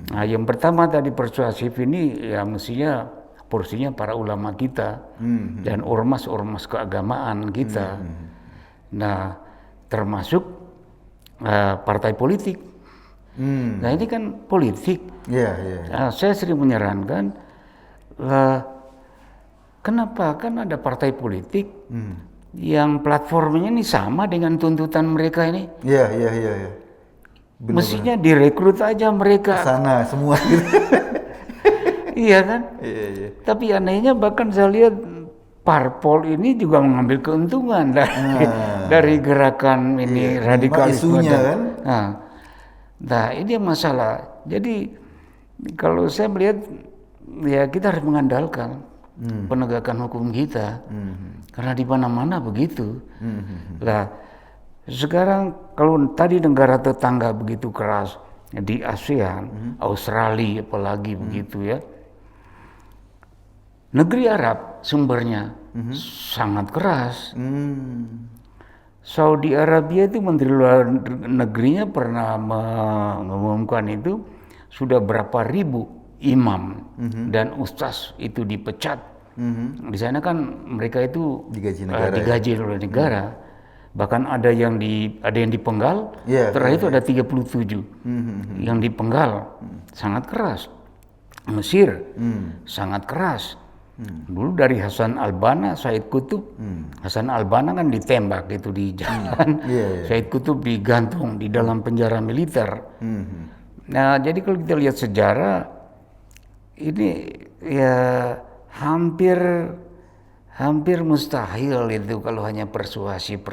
Nah, yang pertama tadi persuasif ini ya mestinya porsinya para ulama kita dan ormas-ormas keagamaan kita. Nah, termasuk partai politik. Nah ini kan politik. Iya, iya. Nah, saya sering menyarankan, kenapa kan ada partai politik yang platformnya ini sama dengan tuntutan mereka ini. Iya, iya, iya, iya. Mestinya direkrut aja mereka. Sana semua gitu. Iya kan? Iya, iya. Tapi anehnya bahkan saya lihat parpol ini juga mengambil keuntungan dari gerakan ini radikalisme. Isunya kan? Nah ini masalah. Jadi kalau saya melihat ya kita harus mengandalkan penegakan hukum kita, karena di mana-mana begitu. Nah sekarang kalau tadi negara tetangga begitu keras di ASEAN, Australia apalagi begitu ya. Negeri Arab sumbernya sangat keras. Saudi Arabia itu Menteri Luar Negerinya pernah mengumumkan itu sudah berapa ribu imam dan ustaz itu dipecat. Di sana kan mereka itu digaji oleh negara. Bahkan ada yang dipenggal. Terakhir itu ada 37 yang dipenggal. Sangat keras. Mesir sangat keras. Dulu dari Hasan al-Banna, Said Qutb, Hasan al-Banna kan ditembak itu di jalan, Said Qutb digantung di dalam penjara militer. Nah jadi kalau kita lihat sejarah, ini ya hampir mustahil itu kalau hanya persuasif.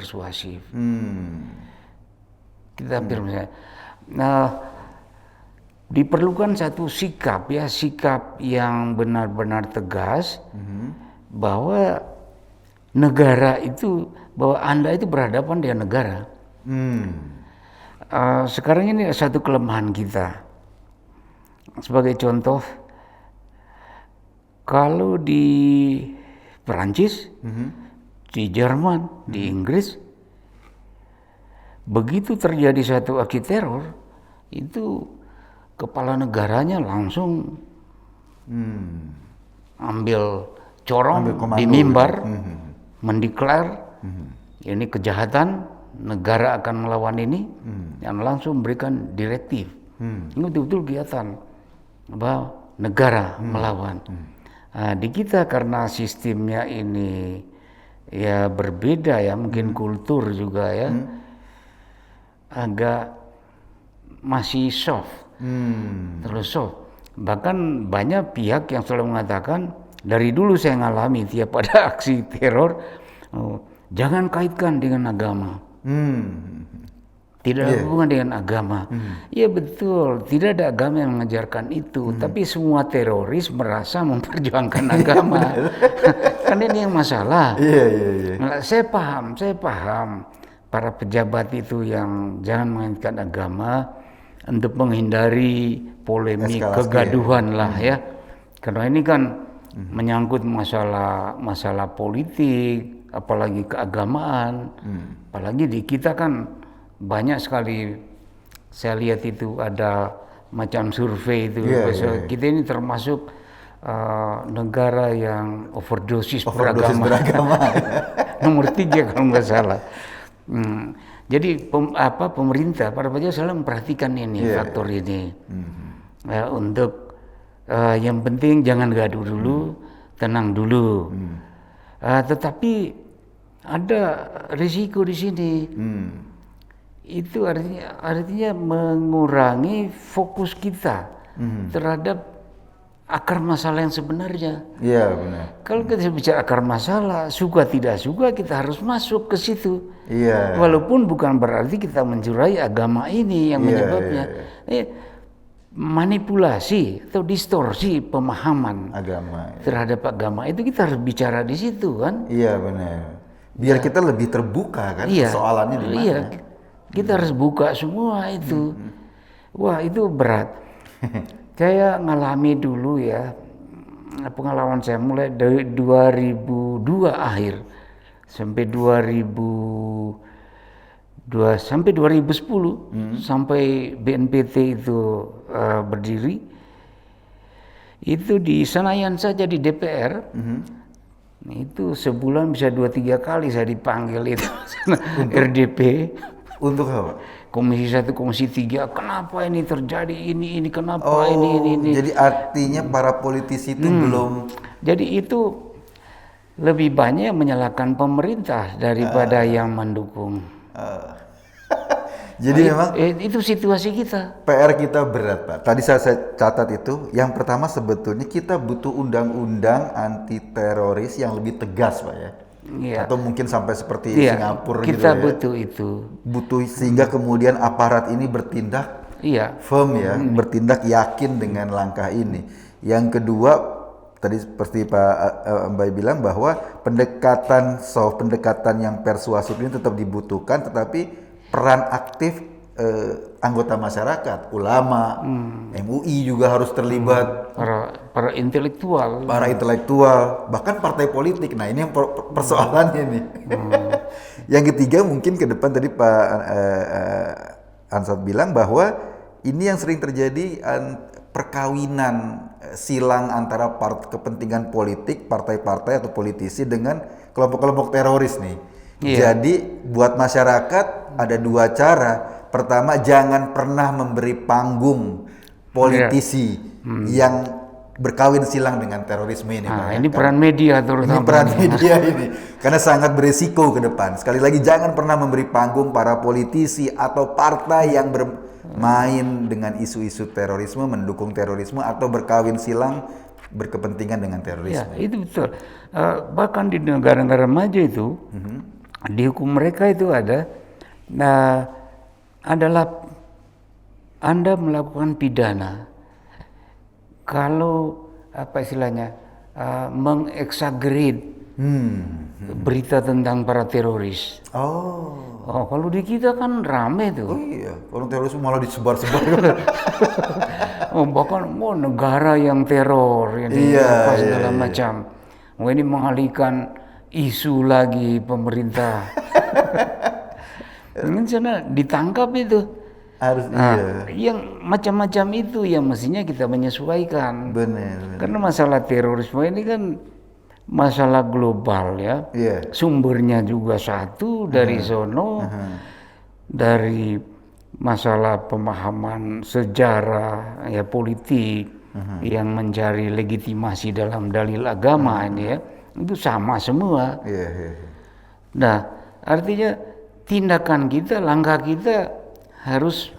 Kita hampir mustahil. Nah diperlukan satu sikap yang benar-benar tegas bahwa negara itu, bahwa Anda itu berhadapan dengan negara. Sekarang ini satu kelemahan kita. Sebagai contoh, kalau di Perancis, di Jerman, di Inggris, begitu terjadi satu aksi teror, itu kepala negaranya langsung ambil corong di mimbar, mendeklar ini kejahatan, negara akan melawan ini, yang langsung memberikan direktif. Ini betul-betul kelihatan bahwa negara melawan. Nah, di kita karena sistemnya ini ya berbeda ya, mungkin kultur juga ya, agak masih soft. Terus bahkan banyak pihak yang selalu mengatakan, dari dulu saya ngalami tiap ada aksi teror, jangan kaitkan dengan agama. Tidak ada hubungan dengan agama. Ya betul, tidak ada agama yang mengajarkan itu. Tapi semua teroris merasa memperjuangkan agama. Kan ini yang masalah. Nah, saya paham. Para pejabat itu yang jangan mengaitkan agama untuk menghindari polemik, Eskalasi, kegaduhan lah ya. Karena ini kan menyangkut masalah politik, apalagi keagamaan. Apalagi di kita kan banyak sekali, saya lihat itu ada macam survei itu. Kita ini termasuk negara yang overdosis beragama. Nomor 3 kalau nggak salah. Jadi pemerintah pada saja selalu memperhatikan ini faktor ini. Untuk yang penting jangan gaduh dulu, tenang dulu. Tetapi ada risiko di sini. Itu artinya mengurangi fokus kita terhadap akar masalah yang sebenarnya. Iya, benar. Kalau kita bicara akar masalah, suka tidak suka kita harus masuk ke situ. Iya. Walaupun bukan berarti kita menjurai agama ini yang menyebabnya. Manipulasi atau distorsi pemahaman agama terhadap agama itu kita harus bicara di situ kan. Iya, benar. Biar kita lebih terbuka kan persoalannya di mana. Iya. Kita harus buka semua itu. Wah, itu berat. Saya ngalami dulu ya, pengalaman saya mulai dari 2002 akhir sampai 2010 sampai BNPT itu berdiri. Itu di Senayan saja di DPR. Itu sebulan bisa 2-3 kali saya dipanggil itu RDP. Untuk apa? Komisi 1, Komisi 3, kenapa ini terjadi ini kenapa ini. Jadi artinya para politisi itu belum. Jadi itu lebih banyak menyalahkan pemerintah daripada yang mendukung. Jadi memang itu situasi kita. PR kita berat, Pak. Tadi saya catat itu. Yang pertama sebetulnya kita butuh undang-undang anti teroris yang lebih tegas, Pak ya. Iya. Atau mungkin sampai seperti Singapura gitu ya. Kita butuh itu. Butuh sehingga kemudian aparat ini bertindak firm ya, bertindak yakin dengan langkah ini. Yang kedua, tadi seperti Pak Mbak bilang bahwa pendekatan yang persuasif ini tetap dibutuhkan, tetapi peran aktif anggota masyarakat, ulama, MUI juga harus terlibat, para intelektual, bahkan partai politik. Nah ini yang persoalannya nih. Yang ketiga mungkin ke depan tadi Pak Ansat bilang bahwa ini yang sering terjadi perkawinan silang antara kepentingan politik, partai-partai atau politisi dengan kelompok-kelompok teroris nih. Jadi buat masyarakat ada 2 cara. Pertama, jangan pernah memberi panggung politisi yang berkawin silang dengan terorisme ini. Nah, ini peran media terutama. Ini peran media ini, karena sangat beresiko ke depan. Sekali lagi, jangan pernah memberi panggung para politisi atau partai yang bermain dengan isu-isu terorisme, mendukung terorisme atau berkawin silang berkepentingan dengan terorisme. Ya, itu betul. Bahkan di negara-negara maju itu, di hukum mereka itu adalah Anda melakukan pidana kalau mengexaggerate berita tentang para teroris. Oh, kalau di kita kan rame tuh. Oh iya, kalau teroris malah disebar-sebar. Bahkan negara yang teror ini segala macam. Ini mengalihkan isu lagi pemerintah. Ini sana ditangkap itu. Harus yang macam-macam itu yang mestinya kita menyesuaikan. Benar. Karena masalah terorisme ini kan masalah global ya. Sumbernya juga satu dari sono, dari masalah pemahaman sejarah ya politik yang mencari legitimasi dalam dalil agama ini ya. Itu sama semua. Nah, artinya tindakan kita, langkah kita harus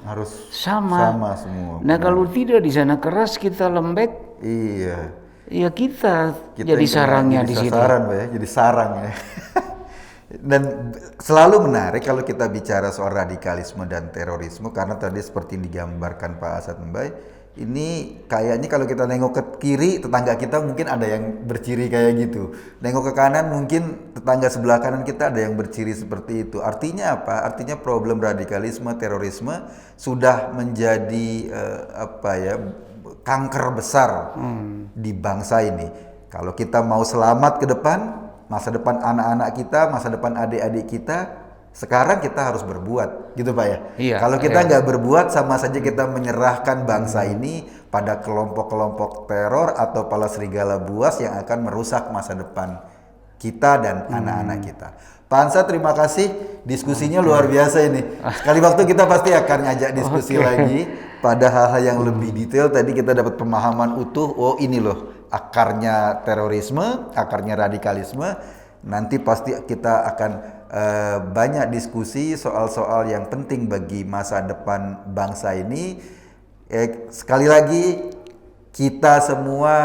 sama semua. Nah, kalau tidak di sana keras, kita lembek. Ya kita jadi sarangnya di situ. Jadi sarang ya. Dan selalu menarik kalau kita bicara soal radikalisme dan terorisme, karena tadi seperti digambarkan Pak Asad Mbai, ini kayaknya kalau kita nengok ke kiri, tetangga kita mungkin ada yang berciri kayak gitu. Nengok ke kanan, mungkin tetangga sebelah kanan kita ada yang berciri seperti itu. Artinya apa? Artinya problem radikalisme, terorisme sudah menjadi kanker besar di bangsa ini. Kalau kita mau selamat ke depan, masa depan anak-anak kita, masa depan adik-adik kita, sekarang kita harus berbuat, gitu Pak ya. Iya, Kalau kita nggak berbuat, sama saja kita menyerahkan bangsa ini pada kelompok-kelompok teror atau pala serigala buas yang akan merusak masa depan kita dan anak-anak kita. Pak Ansat, terima kasih, diskusinya luar biasa ini. Sekali waktu kita pasti akan ngajak diskusi lagi pada hal-hal yang lebih detail. Tadi kita dapat pemahaman utuh, oh ini loh akarnya terorisme, akarnya radikalisme. Nanti pasti kita akan banyak diskusi soal-soal yang penting bagi masa depan bangsa ini. Sekali lagi, kita semua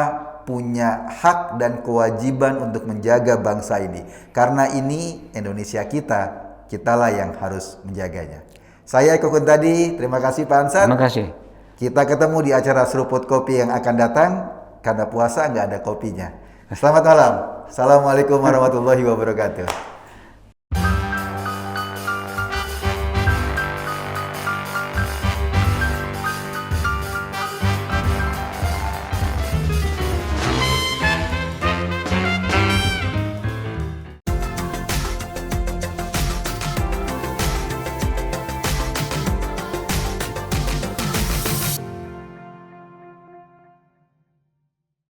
punya hak dan kewajiban untuk menjaga bangsa ini. Karena ini Indonesia kita, kitalah yang harus menjaganya. Saya Eko Kuntadi, terima kasih Pak Ansat. Terima kasih. Kita ketemu di acara Seruput Kopi yang akan datang. Karena puasa nggak ada kopinya. Selamat malam. Assalamualaikum warahmatullahi wabarakatuh.